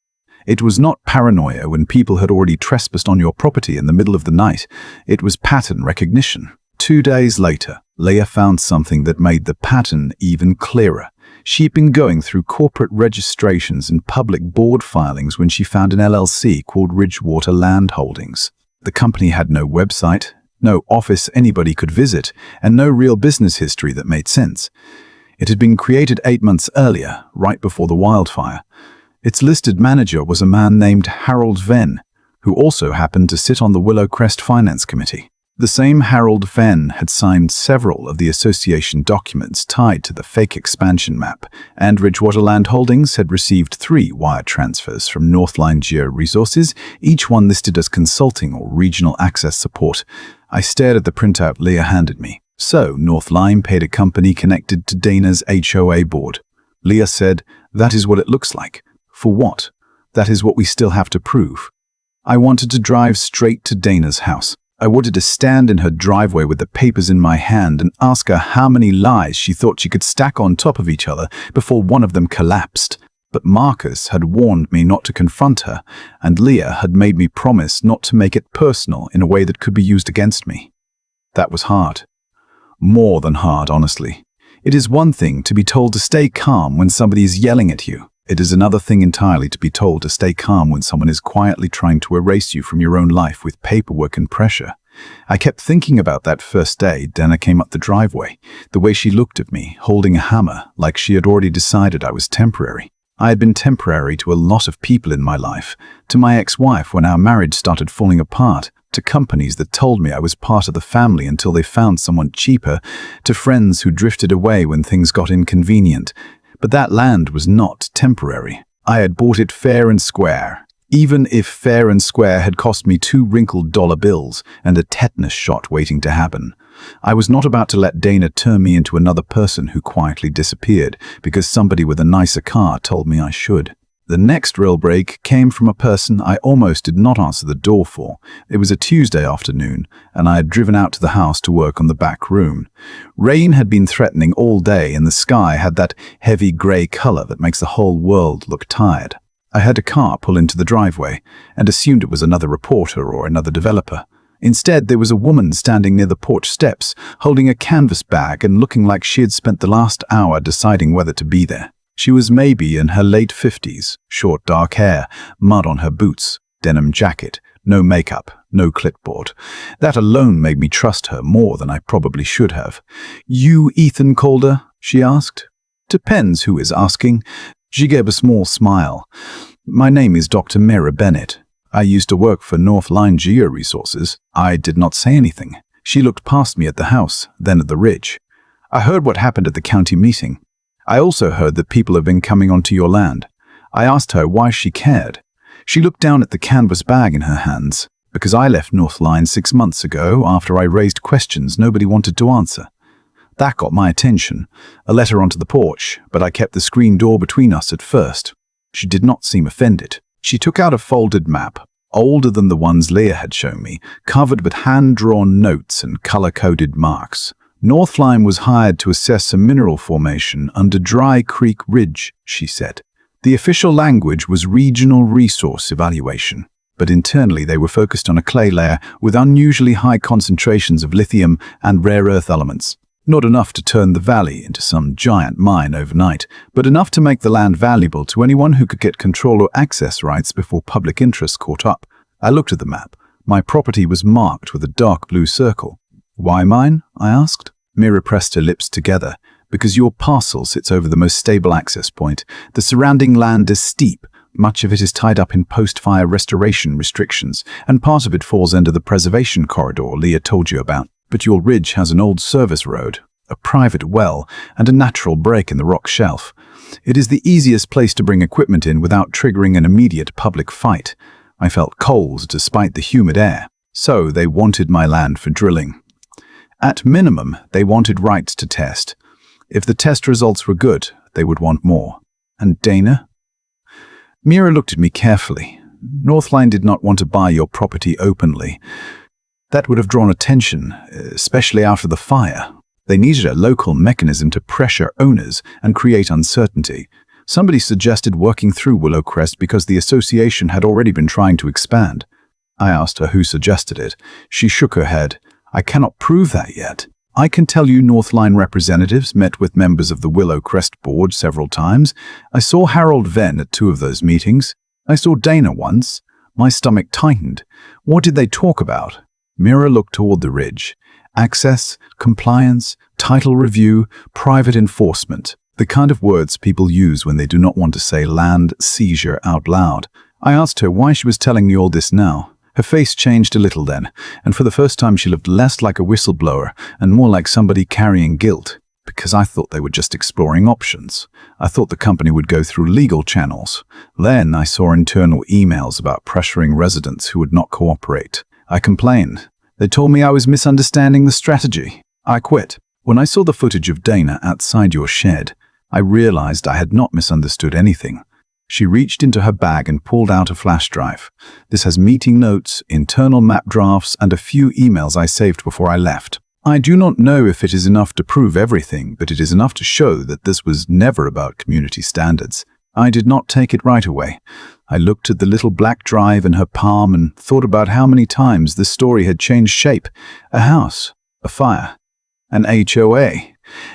It was not paranoia when people had already trespassed on your property in the middle of the night. It was pattern recognition. 2 days later, Leah found something that made the pattern even clearer. She'd been going through corporate registrations and public board filings when she found an LLC called Ridgewater Land Holdings. The company had no website, no office anybody could visit, and no real business history that made sense. It had been created 8 months earlier, right before the wildfire. Its listed manager was a man named Harold Venn, who also happened to sit on the Willow Crest Finance Committee. The same Harold Venn had signed several of the association documents tied to the fake expansion map, and Ridgewater Land Holdings had received 3 wire transfers from Northline Geo Resources, each one listed as consulting or regional access support. I stared at the printout Leah handed me. So, Northline paid a company connected to Dana's HOA board. Leah said, "That is what it looks like." For what? That is what we still have to prove. I wanted to drive straight to Dana's house. I wanted to stand in her driveway with the papers in my hand and ask her how many lies she thought she could stack on top of each other before one of them collapsed. But Marcus had warned me not to confront her, and Leah had made me promise not to make it personal in a way that could be used against me. That was hard. More than hard, honestly. It is one thing to be told to stay calm when somebody is yelling at you. It is another thing entirely to be told to stay calm when someone is quietly trying to erase you from your own life with paperwork and pressure. I kept thinking about that first day Dana came up the driveway, the way she looked at me, holding a hammer, like she had already decided I was temporary. I had been temporary to a lot of people in my life, to my ex-wife when our marriage started falling apart, to companies that told me I was part of the family until they found someone cheaper, to friends who drifted away when things got inconvenient. But that land was not temporary. I had bought it fair and square, even if fair and square had cost me 2 wrinkled dollar bills and a tetanus shot waiting to happen. I was not about to let Dana turn me into another person who quietly disappeared because somebody with a nicer car told me I should. The next real break came from a person I almost did not answer the door for. It was a Tuesday afternoon, and I had driven out to the house to work on the back room. Rain had been threatening all day, and the sky had that heavy grey color that makes the whole world look tired. I heard a car pull into the driveway, and assumed it was another reporter or another developer. Instead, there was a woman standing near the porch steps, holding a canvas bag and looking like she had spent the last hour deciding whether to be there. She was maybe in her late 50s, short dark hair, mud on her boots, denim jacket, no makeup, no clipboard. That alone made me trust her more than I probably should have. "You Ethan Calder?" she asked. "Depends who is asking." She gave a small smile. "My name is Dr. Mira Bennett. I used to work for Northline Geo Resources." I did not say anything. She looked past me at the house, then at the ridge. I heard what happened at the county meeting. I also heard that people have been coming onto your land. I asked her why she cared. She looked down at the canvas bag in her hands. Because I left Northline 6 months ago after I raised questions nobody wanted to answer. That got my attention. A letter onto the porch, but I kept the screen door between us at first. She did not seem offended. She took out a folded map, older than the ones Leah had shown me, covered with hand-drawn notes and color-coded marks. Northline was hired to assess a mineral formation under Dry Creek Ridge, she said. The official language was Regional Resource Evaluation, but internally they were focused on a clay layer with unusually high concentrations of lithium and rare earth elements. Not enough to turn the valley into some giant mine overnight, but enough to make the land valuable to anyone who could get control or access rights before public interest caught up. I looked at the map. My property was marked with a dark blue circle. Why mine? I asked. Mira pressed her lips together. Because your parcel sits over the most stable access point. The surrounding land is steep. Much of it is tied up in post-fire restoration restrictions, and part of it falls under the preservation corridor Leah told you about. But your ridge has an old service road, a private well, and a natural break in the rock shelf. It is the easiest place to bring equipment in without triggering an immediate public fight. I felt cold despite the humid air. So they wanted my land for drilling. At minimum, they wanted rights to test. If the test results were good, they would want more. And Dana? Mira looked at me carefully. Northline did not want to buy your property openly. That would have drawn attention, especially after the fire. They needed a local mechanism to pressure owners and create uncertainty. Somebody suggested working through Willow Crest because the association had already been trying to expand. I asked her who suggested it. She shook her head. I cannot prove that yet. I can tell you Northline representatives met with members of the Willow Crest board several times. I saw Harold Venn at 2 of those meetings. I saw Dana once. My stomach tightened. What did they talk about? Mira looked toward the ridge. Access, compliance, title review, private enforcement. The kind of words people use when they do not want to say land seizure out loud. I asked her why she was telling me all this now. Her face changed a little then, and for the first time she looked less like a whistleblower and more like somebody carrying guilt. Because I thought they were just exploring options. I thought the company would go through legal channels. Then I saw internal emails about pressuring residents who would not cooperate. I complained. They told me I was misunderstanding the strategy. I quit. When I saw the footage of Dana outside your shed, I realized I had not misunderstood anything. She reached into her bag and pulled out a flash drive. This has meeting notes, internal map drafts, and a few emails I saved before I left. I do not know if it is enough to prove everything, but it is enough to show that this was never about community standards. I did not take it right away. I looked at the little black drive in her palm and thought about how many times this story had changed shape. A house, a fire, an HOA,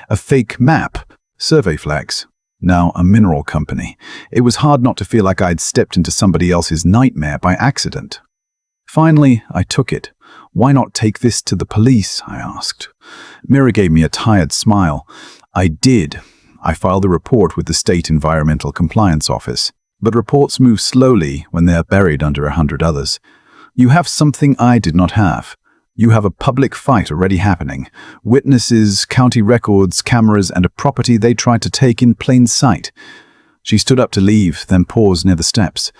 a fake map, survey flags, now a mineral company. It was hard not to feel like I'd stepped into somebody else's nightmare by accident. Finally, I took it. Why not take this to the police? I asked. Mira gave me a tired smile. I did. I filed a report with the State Environmental Compliance Office. But reports move slowly when they are buried under 100 others. You have something I did not have. You have a public fight already happening. Witnesses, county records, cameras, and a property they tried to take in plain sight. She stood up to leave, then paused near the steps.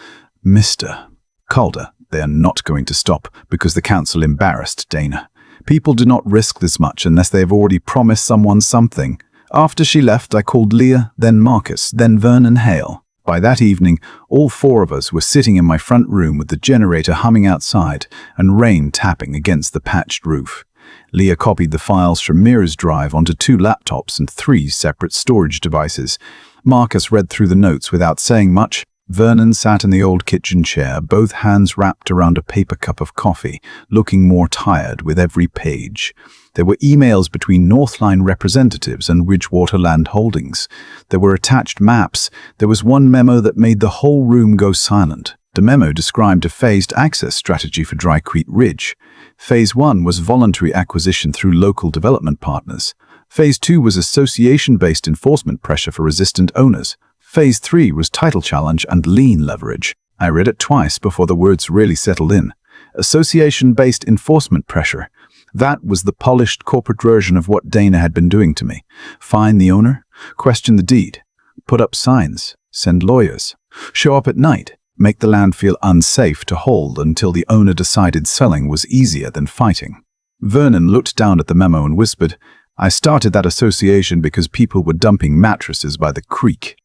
Mr. Calder, they are not going to stop because the council embarrassed Dana. People do not risk this much unless they have already promised someone something. After she left, I called Leah, then Marcus, then Vernon Hale. By that evening, all 4 of us were sitting in my front room with the generator humming outside and rain tapping against the patched roof. Leah copied the files from Mira's drive onto 2 laptops and 3 separate storage devices. Marcus read through the notes without saying much. Vernon sat in the old kitchen chair, both hands wrapped around a paper cup of coffee, looking more tired with every page. There were emails between Northline representatives and Ridgewater Land Holdings. There were attached maps. There was one memo that made the whole room go silent. The memo described a phased access strategy for Dry Creek Ridge. Phase 1 was voluntary acquisition through local development partners. Phase 2 was association-based enforcement pressure for resistant owners. Phase 3 was title challenge and lien leverage. I read it twice before the words really settled in. Association-based enforcement pressure. That was the polished corporate version of what Dana had been doing to me. Fine the owner, question the deed, put up signs, send lawyers, show up at night, make the land feel unsafe to hold until the owner decided selling was easier than fighting. Vernon looked down at the memo and whispered, "I started that association because people were dumping mattresses by the creek."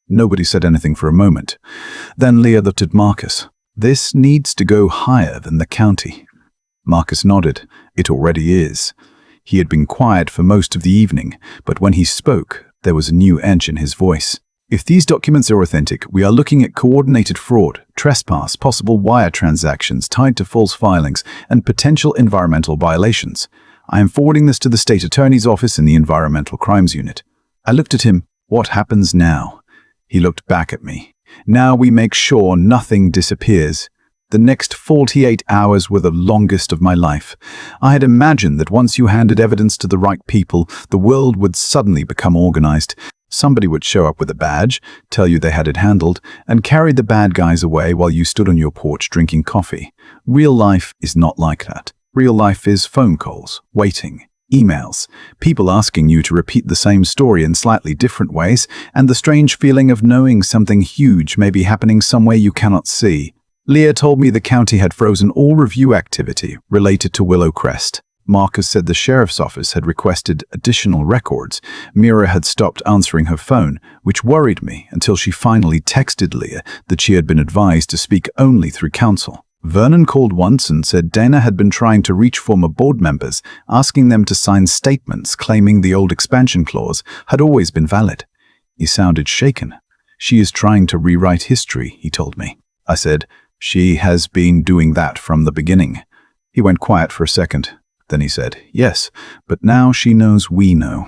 Nobody said anything for a moment. Then Leah looked at Marcus. "This needs to go higher than the county." Marcus nodded. "It already is." He had been quiet for most of the evening, but when he spoke, there was a new edge in his voice. "If these documents are authentic, we are looking at coordinated fraud, trespass, possible wire transactions tied to false filings, and potential environmental violations. I am forwarding this to the state attorney's office in the Environmental Crimes Unit." I looked at him. "What happens now?" He looked back at me. "Now we make sure nothing disappears." The next 48 hours were the longest of my life. I had imagined that once you handed evidence to the right people, the world would suddenly become organized. Somebody would show up with a badge, tell you they had it handled, and carry the bad guys away while you stood on your porch drinking coffee. Real life is not like that. Real life is phone calls, waiting, emails, people asking you to repeat the same story in slightly different ways, and the strange feeling of knowing something huge may be happening somewhere you cannot see. Leah told me the county had frozen all review activity related to Willow Crest. Marcus said the sheriff's office had requested additional records. Mira had stopped answering her phone, which worried me until she finally texted Leah that she had been advised to speak only through counsel. Vernon called once and said Dana had been trying to reach former board members, asking them to sign statements claiming the old expansion clause had always been valid. He sounded shaken. "She is trying to rewrite history," he told me. I said, "She has been doing that from the beginning." He went quiet for a second. Then he said, "Yes, but now she knows we know."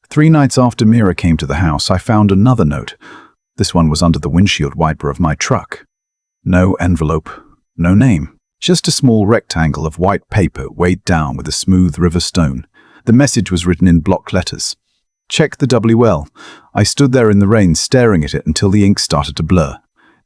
3 nights after Mira came to the house, I found another note. This one was under the windshield wiper of my truck. No envelope, no name, just a small rectangle of white paper weighed down with a smooth river stone. The message was written in block letters. "Check the WL." I stood there in the rain staring at it until the ink started to blur.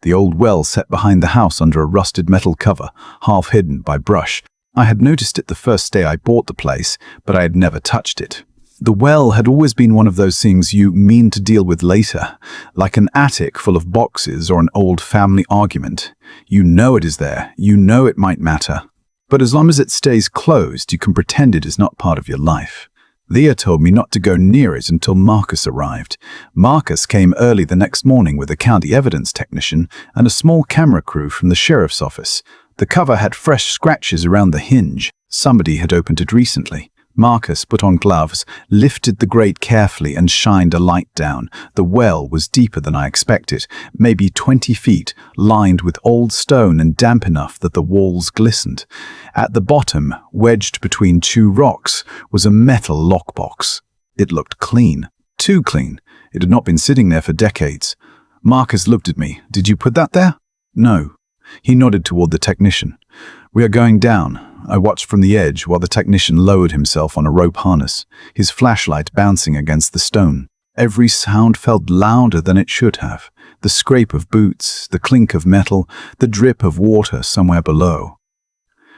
The old well sat behind the house under a rusted metal cover, half hidden by brush. I had noticed it the first day I bought the place, but I had never touched it. The well had always been one of those things you mean to deal with later, like an attic full of boxes or an old family argument. You know it is there, you know it might matter. But as long as it stays closed, you can pretend it is not part of your life. Leah told me not to go near it until Marcus arrived. Marcus came early the next morning with a county evidence technician and a small camera crew from the sheriff's office. The cover had fresh scratches around the hinge. Somebody had opened it recently. Marcus put on gloves, lifted the grate carefully and shined a light down. The well was deeper than I expected, maybe 20 feet, lined with old stone and damp enough that the walls glistened. At the bottom, wedged between 2 rocks, was a metal lockbox. It looked clean. Too clean. It had not been sitting there for decades. Marcus looked at me. "Did you put that there?" "No." He nodded toward the technician. "We are going down." I watched from the edge while the technician lowered himself on a rope harness, his flashlight bouncing against the stone. Every sound felt louder than it should have. The scrape of boots, the clink of metal, the drip of water somewhere below.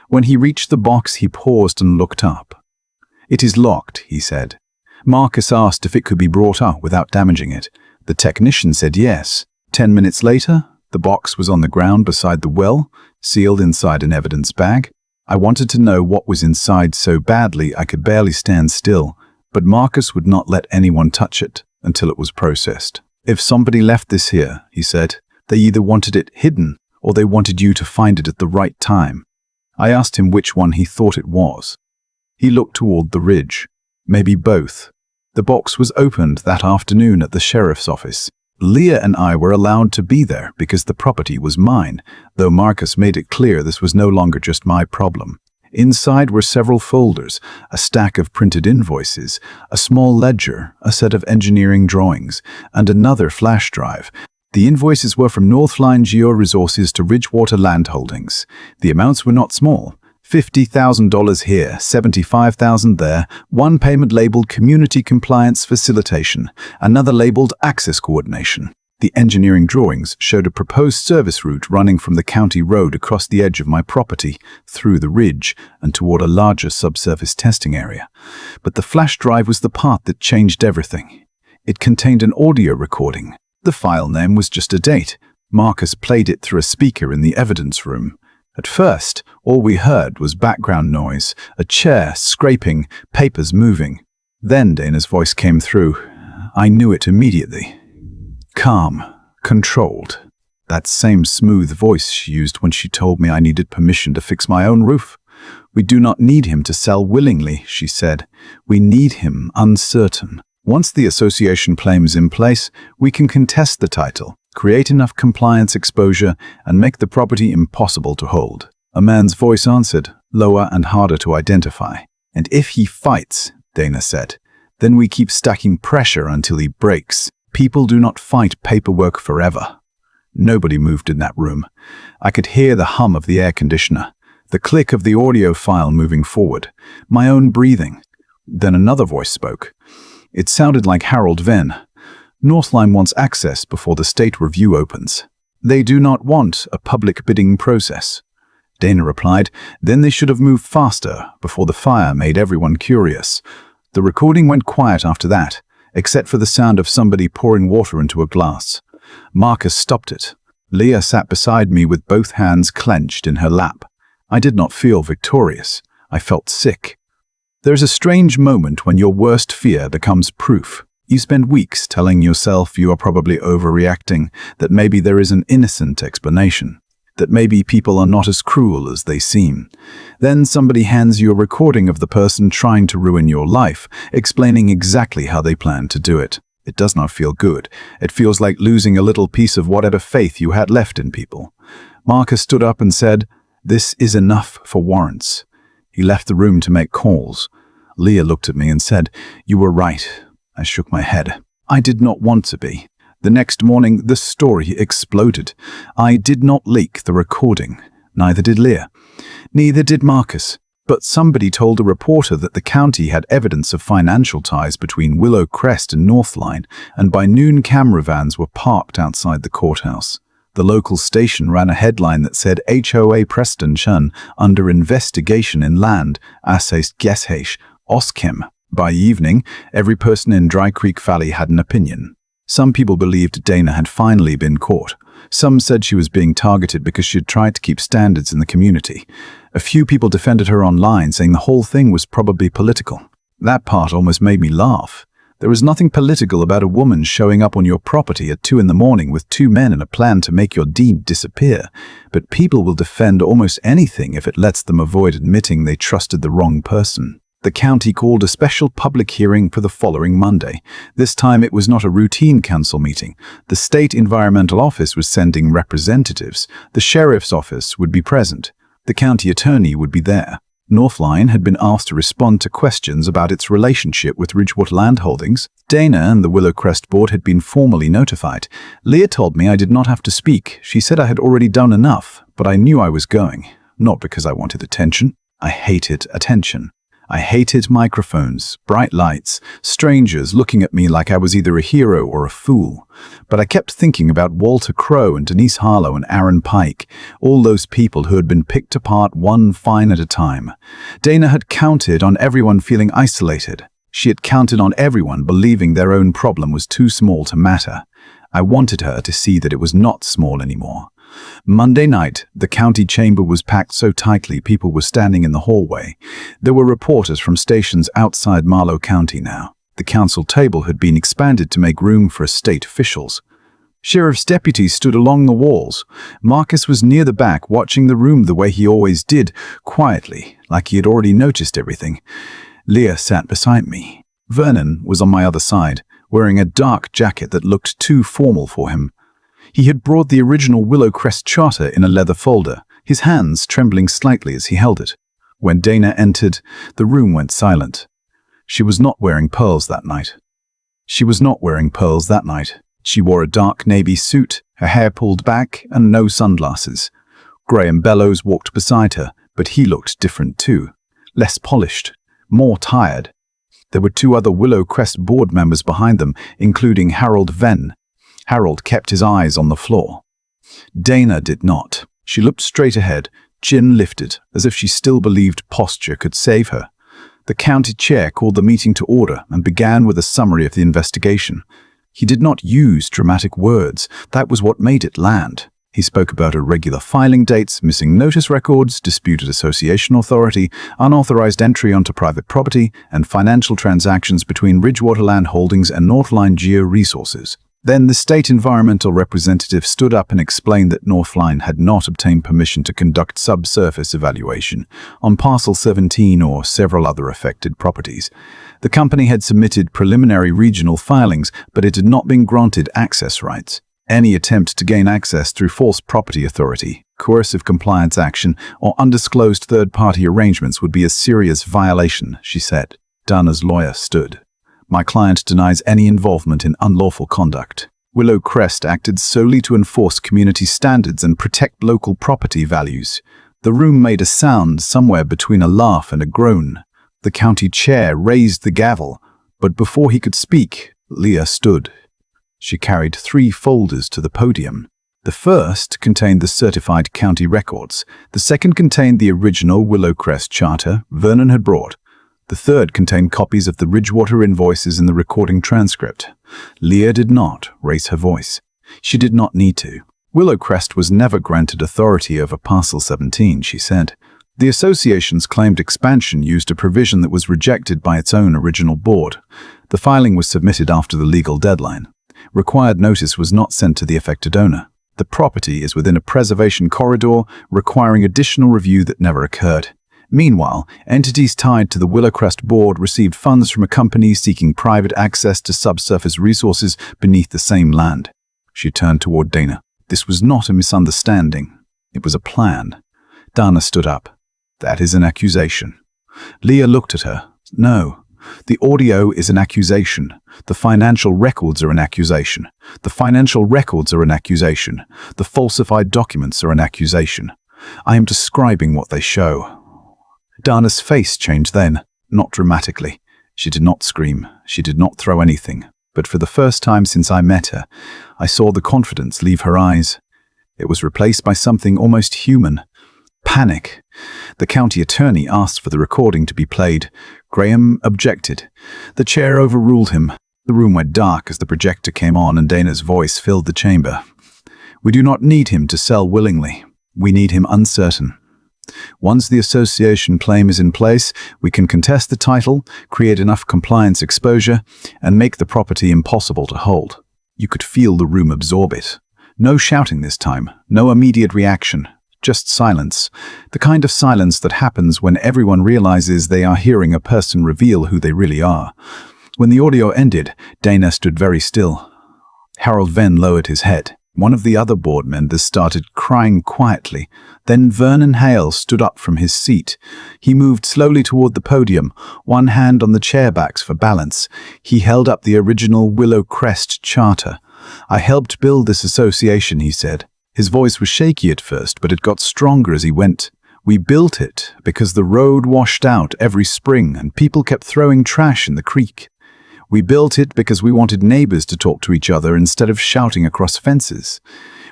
When he reached the box, he paused and looked up. "It is locked," he said. Marcus asked if it could be brought up without damaging it. The technician said yes. 10 minutes later, the box was on the ground beside the well, sealed inside an evidence bag. I wanted to know what was inside so badly I could barely stand still, but Marcus would not let anyone touch it until it was processed. "If somebody left this here," he said, "they either wanted it hidden or they wanted you to find it at the right time." I asked him which one he thought it was. He looked toward the ridge. Maybe both. The box was opened that afternoon at the sheriff's office. Leah and I were allowed to be there because the property was mine, though Marcus made it clear this was no longer just my problem. Inside were several folders, a stack of printed invoices, a small ledger, a set of engineering drawings, and another flash drive. The invoices were from Northline Geo Resources to Ridgewater Land Holdings. The amounts were not small. $50,000 here, $75,000 there, one payment labeled Community Compliance Facilitation, another labeled Access Coordination. The engineering drawings showed a proposed service route running from the county road across the edge of my property, through the ridge, and toward a larger subsurface testing area. But the flash drive was the part that changed everything. It contained an audio recording. The file name was just a date. Marcus played it through a speaker in the evidence room. At first, all we heard was background noise, a chair scraping, papers moving. Then Dana's voice came through. I knew it immediately. Calm, controlled. That same smooth voice she used when she told me I needed permission to fix my own roof. We do not need him to sell willingly, she said. We need him uncertain. Once the association claim is in place, we can contest the title, create enough compliance exposure, and make the property impossible to hold. A man's voice answered, lower and harder to identify. And if he fights, Dana said, then we keep stacking pressure until he breaks. People do not fight paperwork forever. Nobody moved in that room. I could hear the hum of the air conditioner, the click of the audio file moving forward, my own breathing. Then another voice spoke. It sounded like Harold Venn. Northline wants access before the state review opens. They do not want a public bidding process. Dana replied, then they should have moved faster before the fire made everyone curious. The recording went quiet after that, except for the sound of somebody pouring water into a glass. Marcus stopped it. Leah sat beside me with both hands clenched in her lap. I did not feel victorious. I felt sick. There's a strange moment when your worst fear becomes proof. You spend weeks telling yourself you are probably overreacting, that maybe there is an innocent explanation, that maybe people are not as cruel as they seem. Then somebody hands you a recording of the person trying to ruin your life, explaining exactly how they plan to do it. It does not feel good. It feels like losing a little piece of whatever faith you had left in people. Marcus stood up and said, this is enough for warrants. He left the room to make calls. Leah looked at me and said, you were right. I shook my head. I did not want to be. The next morning, the story exploded. I did not leak the recording. Neither did Leah. Neither did Marcus. But somebody told a reporter that the county had evidence of financial ties between Willow Crest and Northline, and by noon camera vans were parked outside the courthouse. The local station ran a headline that said HOA Preston Chun under investigation in land, Assaist Geshesh, Oskem. By evening, every person in Dry Creek Valley had an opinion. Some people believed Dana had finally been caught. Some said she was being targeted because she had tried to keep standards in the community. A few people defended her online, saying the whole thing was probably political. That part almost made me laugh. There was nothing political about a woman showing up on your property at 2 a.m. with 2 men and a plan to make your deed disappear. But people will defend almost anything if it lets them avoid admitting they trusted the wrong person. The county called a special public hearing for the following Monday. This time it was not a routine council meeting. The state environmental office was sending representatives. The sheriff's office would be present. The county attorney would be there. Northline had been asked to respond to questions about its relationship with Ridgewater Land Holdings. Dana and the Willow Crest board had been formally notified. Leah told me I did not have to speak. She said I had already done enough, but I knew I was going. Not because I wanted attention. I hated attention. I hated microphones, bright lights, strangers looking at me like I was either a hero or a fool. But I kept thinking about Walter Crowe and Denise Harlow and Aaron Pike, all those people who had been picked apart one fine at a time. Dana had counted on everyone feeling isolated. She had counted on everyone believing their own problem was too small to matter. I wanted her to see that it was not small anymore. Monday night, the county chamber was packed so tightly people were standing in the hallway. There were reporters from stations outside Marlow County now. The council table had been expanded to make room for state officials. Sheriff's deputies stood along the walls. Marcus was near the back, watching the room the way he always did, quietly, like he had already noticed everything. Leah sat beside me. Vernon was on my other side, wearing a dark jacket that looked too formal for him. He had brought the original Willow Crest charter in a leather folder, his hands trembling slightly as he held it. When Dana entered, the room went silent. She was not wearing pearls that night. She wore a dark navy suit, her hair pulled back, and no sunglasses. Graham Bellows walked beside her, but he looked different too. Less polished, more tired. There were 2 other Willow Crest board members behind them, including Harold Venn. Harold kept his eyes on the floor. Dana did not. She looked straight ahead, chin lifted, as if she still believed posture could save her. The county chair called the meeting to order and began with a summary of the investigation. He did not use dramatic words. That was what made it land. He spoke about irregular filing dates, missing notice records, disputed association authority, unauthorized entry onto private property, and financial transactions between Ridgewater Land Holdings and Northline Geo Resources. Then the state environmental representative stood up and explained that Northline had not obtained permission to conduct subsurface evaluation on Parcel 17 or several other affected properties. The company had submitted preliminary regional filings, but it had not been granted access rights. Any attempt to gain access through false property authority, coercive compliance action, or undisclosed third-party arrangements would be a serious violation, she said. Dana's lawyer stood. My client denies any involvement in unlawful conduct. Willow Crest acted solely to enforce community standards and protect local property values. The room made a sound somewhere between a laugh and a groan. The county chair raised the gavel, but before he could speak, Leah stood. She carried 3 folders to the podium. The first contained the certified county records. The second contained the original Willow Crest charter Vernon had brought. The third contained copies of the Ridgewater invoices and the recording transcript. Leah did not raise her voice. She did not need to. Willow Crest was never granted authority over Parcel 17, she said. The association's claimed expansion used a provision that was rejected by its own original board. The filing was submitted after the legal deadline. Required notice was not sent to the affected owner. The property is within a preservation corridor, requiring additional review that never occurred. Meanwhile, entities tied to the Willow Crest board received funds from a company seeking private access to subsurface resources beneath the same land. She turned toward Dana. This was not a misunderstanding. It was a plan. Dana stood up. That is an accusation. Leah looked at her. No. The audio is an accusation. The financial records are an accusation. The financial records are an accusation. The falsified documents are an accusation. I am describing what they show. Dana's face changed then, not dramatically. She did not scream. She did not throw anything. But for the first time since I met her, I saw the confidence leave her eyes. It was replaced by something almost human. Panic. The county attorney asked for the recording to be played. Graham objected. The chair overruled him. The room went dark as the projector came on and Dana's voice filled the chamber. We do not need him to sell willingly. We need him uncertain. Once the association claim is in place, we can contest the title, create enough compliance exposure, and make the property impossible to hold. You could feel the room absorb it. No shouting this time, no immediate reaction, just silence. The kind of silence that happens when everyone realizes they are hearing a person reveal who they really are. When the audio ended, Dana stood very still. Harold Venn lowered his head. One of the other board members started crying quietly. Then Vernon Hale stood up from his seat. He moved slowly toward the podium, one hand on the chair backs for balance. He held up the original Willow Crest charter. I helped build this association, he said. His voice was shaky at first, but it got stronger as he went. We built it because the road washed out every spring and people kept throwing trash in the creek. We built it because we wanted neighbors to talk to each other instead of shouting across fences.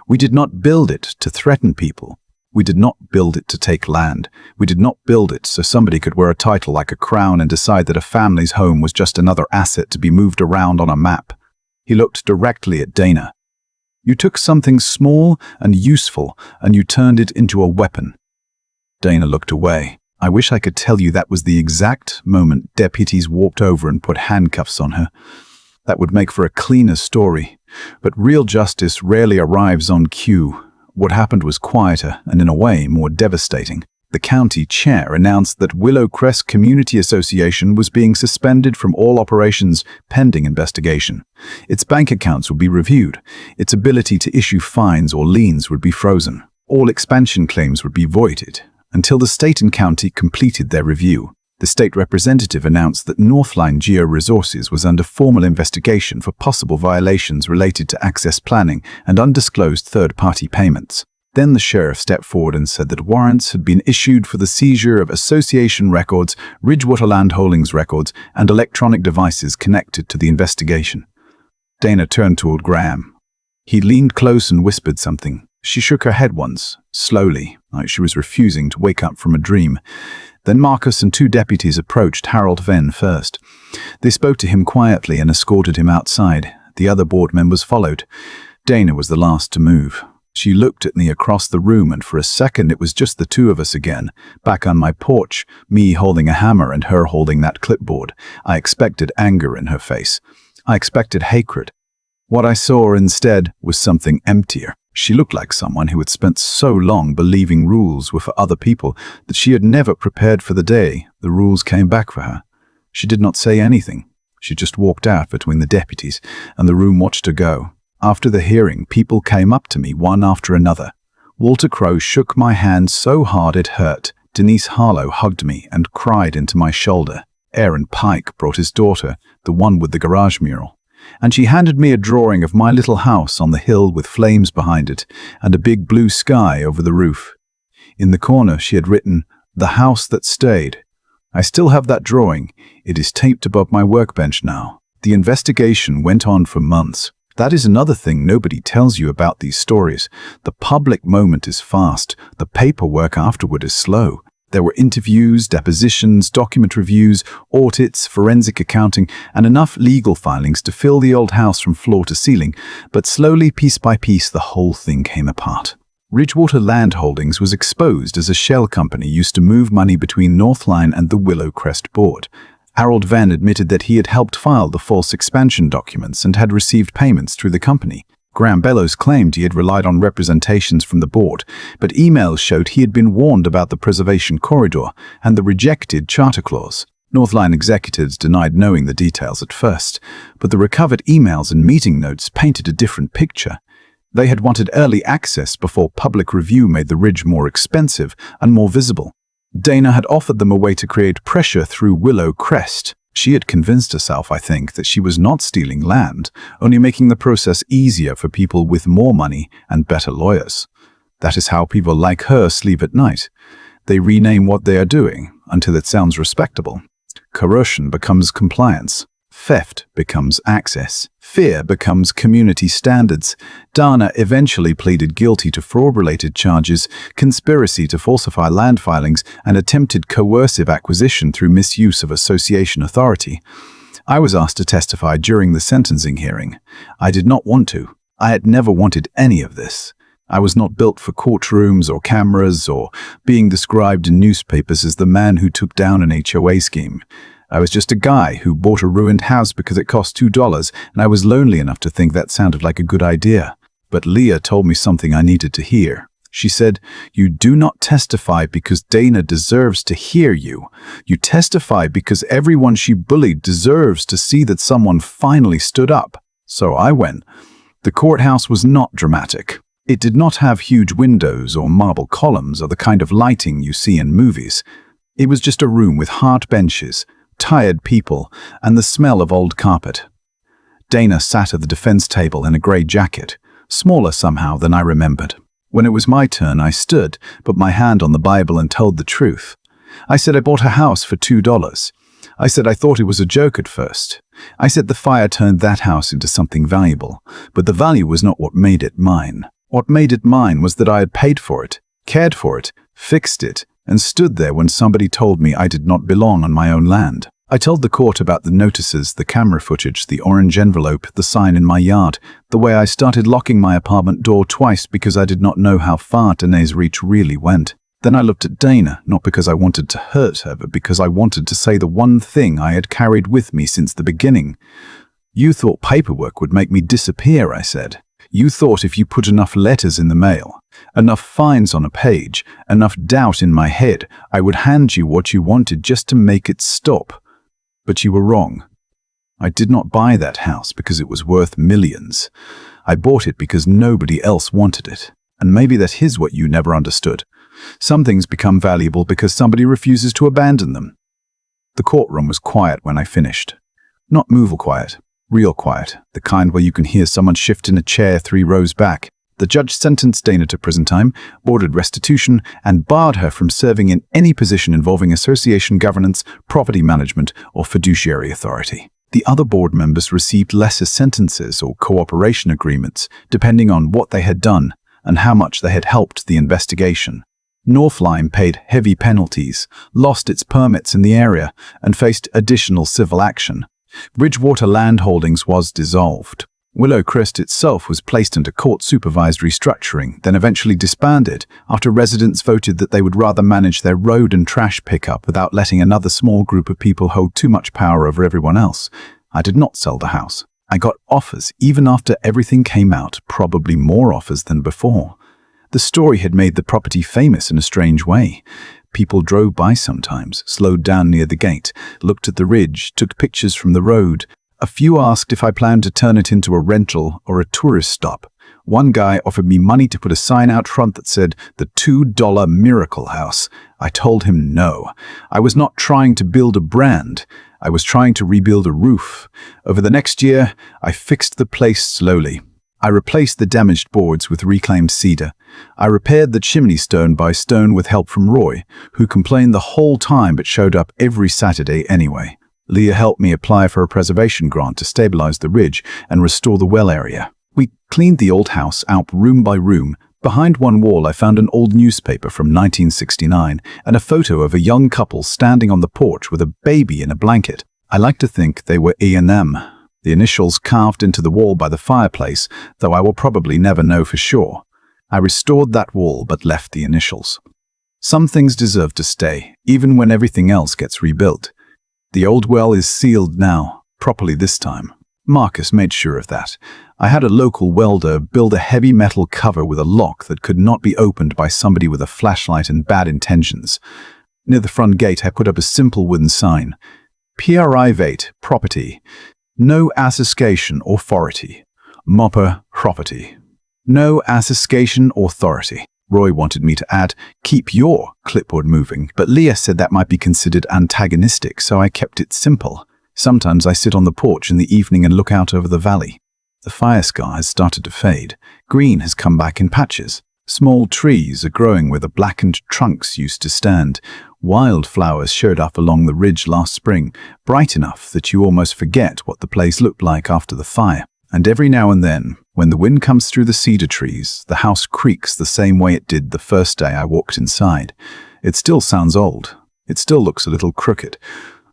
We did not build it to threaten people. We did not build it to take land. We did not build it so somebody could wear a title like a crown and decide that a family's home was just another asset to be moved around on a map. He looked directly at Dana. You took something small and useful and you turned it into a weapon. Dana looked away. I wish I could tell you that was the exact moment deputies walked over and put handcuffs on her. That would make for a cleaner story. But real justice rarely arrives on cue. What happened was quieter and, in a way, more devastating. The county chair announced that Willow Crest Community Association was being suspended from all operations pending investigation. Its bank accounts would be reviewed. Its ability to issue fines or liens would be frozen. All expansion claims would be voided. Until the state and county completed their review, the state representative announced that Northline Geo Resources was under formal investigation for possible violations related to access planning and undisclosed third-party payments. Then the sheriff stepped forward and said that warrants had been issued for the seizure of association records, Ridgewater Land Holdings records, and electronic devices connected to the investigation. Dana turned toward Graham. He leaned close and whispered something. She shook her head once, slowly, like she was refusing to wake up from a dream. Then Marcus and 2 deputies approached Harold Venn first. They spoke to him quietly and escorted him outside. The other board members followed. Dana was the last to move. She looked at me across the room, and for a second it was just the 2 of us again, back on my porch, me holding a hammer and her holding that clipboard. I expected anger in her face. I expected hatred. What I saw instead was something emptier. She looked like someone who had spent so long believing rules were for other people that she had never prepared for the day the rules came back for her. She did not say anything. She just walked out between the deputies, and the room watched her go. After the hearing, people came up to me one after another. Walter Crowe shook my hand so hard it hurt. Denise Harlow hugged me and cried into my shoulder. Aaron Pike brought his daughter, the one with the garage mural, and she handed me a drawing of my little house on the hill with flames behind it and a big blue sky over the roof. In the corner she had written, "The House That Stayed." I still have that drawing. It is taped above my workbench now. The investigation went on for months. That is another thing nobody tells you about these stories. The public moment is fast. The paperwork afterward is slow. There were interviews, depositions, document reviews, audits, forensic accounting, and enough legal filings to fill the old house from floor to ceiling. But slowly, piece by piece, the whole thing came apart. Ridgewater Land Holdings was exposed as a shell company used to move money between Northline and the Willow Crest board. Harold Venn admitted that he had helped file the false expansion documents and had received payments through the company. Graham Bellows claimed he had relied on representations from the board, but emails showed he had been warned about the preservation corridor and the rejected charter clause. Northline executives denied knowing the details at first, but the recovered emails and meeting notes painted a different picture. They had wanted early access before public review made the ridge more expensive and more visible. Dana had offered them a way to create pressure through Willow Crest. She had convinced herself, I think, that she was not stealing land, only making the process easier for people with more money and better lawyers. That is how people like her sleep at night. They rename what they are doing until it sounds respectable. Coercion becomes compliance. Theft becomes access. Fear becomes community standards. Dana eventually pleaded guilty to fraud-related charges, conspiracy to falsify land filings, and attempted coercive acquisition through misuse of association authority. I was asked to testify during the sentencing hearing. I did not want to. I had never wanted any of this. I was not built for courtrooms or cameras or being described in newspapers as the man who took down an HOA scheme. I was just a guy who bought a ruined house because it cost $2, and I was lonely enough to think that sounded like a good idea. But Leah told me something I needed to hear. She said, "You do not testify because Dana deserves to hear you. You testify because everyone she bullied deserves to see that someone finally stood up." So I went. The courthouse was not dramatic. It did not have huge windows or marble columns or the kind of lighting you see in movies. It was just a room with hard benches, tired people, and the smell of old carpet. Dana sat at the defense table in a grey jacket, smaller somehow than I remembered. When it was my turn, I stood, put my hand on the Bible and told the truth. I said I bought a house for $2. I said I thought it was a joke at first. I said the fire turned that house into something valuable, but the value was not what made it mine. What made it mine was that I had paid for it, cared for it, fixed it, and stood there when somebody told me I did not belong on my own land. I told the court about the notices, the camera footage, the orange envelope, the sign in my yard, the way I started locking my apartment door twice because I did not know how far Danae's reach really went. Then I looked at Dana, not because I wanted to hurt her, but because I wanted to say the one thing I had carried with me since the beginning. "You thought paperwork would make me disappear," I said. "You thought if you put enough letters in the mail, enough fines on a page, enough doubt in my head, I would hand you what you wanted just to make it stop. But you were wrong. I did not buy that house because it was worth millions. I bought it because nobody else wanted it. And maybe that is what you never understood. Some things become valuable because somebody refuses to abandon them." The courtroom was quiet when I finished. Not movable quiet. Real quiet, the kind where you can hear someone shift in a chair 3 rows back. The judge sentenced Dana to prison time, ordered restitution, and barred her from serving in any position involving association governance, property management, or fiduciary authority. The other board members received lesser sentences or cooperation agreements, depending on what they had done and how much they had helped the investigation. Northline paid heavy penalties, lost its permits in the area, and faced additional civil action. Bridgewater Land Holdings was dissolved. Willow Crest itself was placed into court-supervised restructuring, then eventually disbanded after residents voted that they would rather manage their road and trash pickup without letting another small group of people hold too much power over everyone else. I did not sell the house. I got offers even after everything came out, probably more offers than before. The story had made the property famous in a strange way. People drove by sometimes, slowed down near the gate, looked at the ridge, took pictures from the road. A few asked if I planned to turn it into a rental or a tourist stop. One guy offered me money to put a sign out front that said, "The $2 Miracle House." I told him no. I was not trying to build a brand. I was trying to rebuild a roof. Over the next year, I fixed the place slowly. I replaced the damaged boards with reclaimed cedar. I repaired the chimney stone by stone with help from Roy, who complained the whole time but showed up every Saturday anyway. Leah helped me apply for a preservation grant to stabilize the ridge and restore the well area. We cleaned the old house out room by room. Behind one wall I found an old newspaper from 1969 and a photo of a young couple standing on the porch with a baby in a blanket. I like to think they were E&M. The initials carved into the wall by the fireplace, though I will probably never know for sure. I restored that wall but left the initials. Some things deserve to stay, even when everything else gets rebuilt. The old well is sealed now, properly this time. Marcus made sure of that. I had a local welder build a heavy metal cover with a lock that could not be opened by somebody with a flashlight and bad intentions. Near the front gate I put up a simple wooden sign. Private property. No association authority. Mopper property. No association authority. Roy wanted me to add, "Keep your clipboard moving," but Leah said that might be considered antagonistic, so I kept it simple. Sometimes I sit on the porch in the evening and look out over the valley. The fire scar has started to fade. Green has come back in patches. Small trees are growing where the blackened trunks used to stand. Wildflowers showed up along the ridge last spring, bright enough that you almost forget what the place looked like after the fire. And every now and then, when the wind comes through the cedar trees, the house creaks the same way it did the first day I walked inside. It still sounds old. It still looks a little crooked.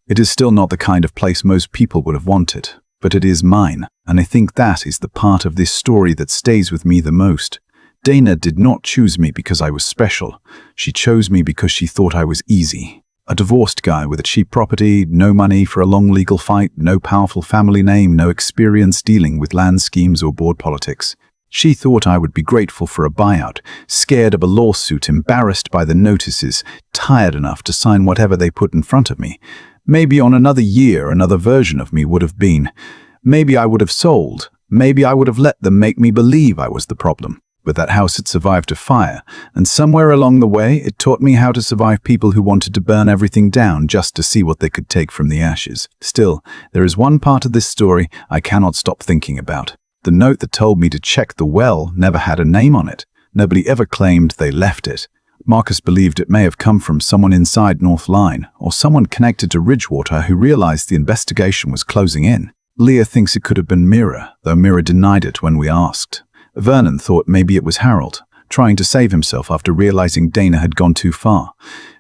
It is still not the kind of place most people would have wanted, but it is mine, and I think that is the part of this story that stays with me the most. Dana did not choose me because I was special. She chose me because she thought I was easy. A divorced guy with a cheap property, no money for a long legal fight, no powerful family name, no experience dealing with land schemes or board politics. She thought I would be grateful for a buyout, scared of a lawsuit, embarrassed by the notices, tired enough to sign whatever they put in front of me. Maybe on another year, another version of me would have been. Maybe I would have sold. Maybe I would have let them make me believe I was the problem. But that house had survived a fire, and somewhere along the way it taught me how to survive people who wanted to burn everything down just to see what they could take from the ashes. Still, there is one part of this story I cannot stop thinking about. The note that told me to check the well never had a name on it. Nobody ever claimed they left it. Marcus believed it may have come from someone inside Northline, or someone connected to Ridgewater who realized the investigation was closing in. Leah thinks it could have been Mira, though Mira denied it when we asked. Vernon thought maybe it was Harold, trying to save himself after realizing Dana had gone too far.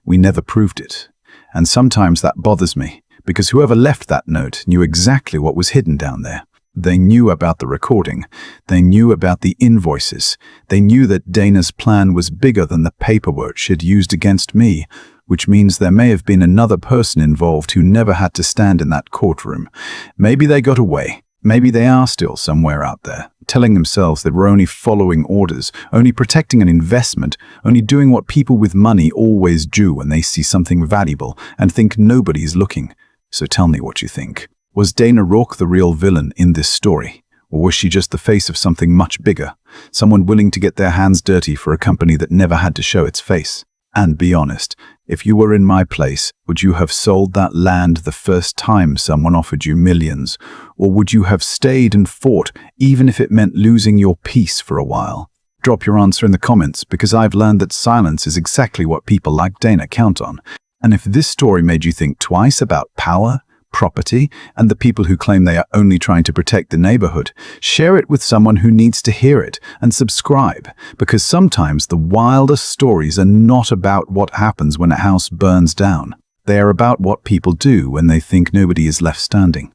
We never proved it. And sometimes that bothers me, because whoever left that note knew exactly what was hidden down there. They knew about the recording. They knew about the invoices. They knew that Dana's plan was bigger than the paperwork she'd used against me, which means there may have been another person involved who never had to stand in that courtroom. Maybe they got away. Maybe they are still somewhere out there, telling themselves they were only following orders, only protecting an investment, only doing what people with money always do when they see something valuable and think nobody's looking. So tell me what you think. Was Dana Rourke the real villain in this story? Or was she just the face of something much bigger? Someone willing to get their hands dirty for a company that never had to show its face? And be honest, if you were in my place, would you have sold that land the first time someone offered you millions? Or would you have stayed and fought, even if it meant losing your peace for a while? Drop your answer in the comments, because I've learned that silence is exactly what people like Dana count on. And if this story made you think twice about power, property, and the people who claim they are only trying to protect the neighborhood. Share it with someone who needs to hear it, and subscribe, because sometimes the wildest stories are not about what happens when a house burns down. They are about what people do when they think nobody is left standing.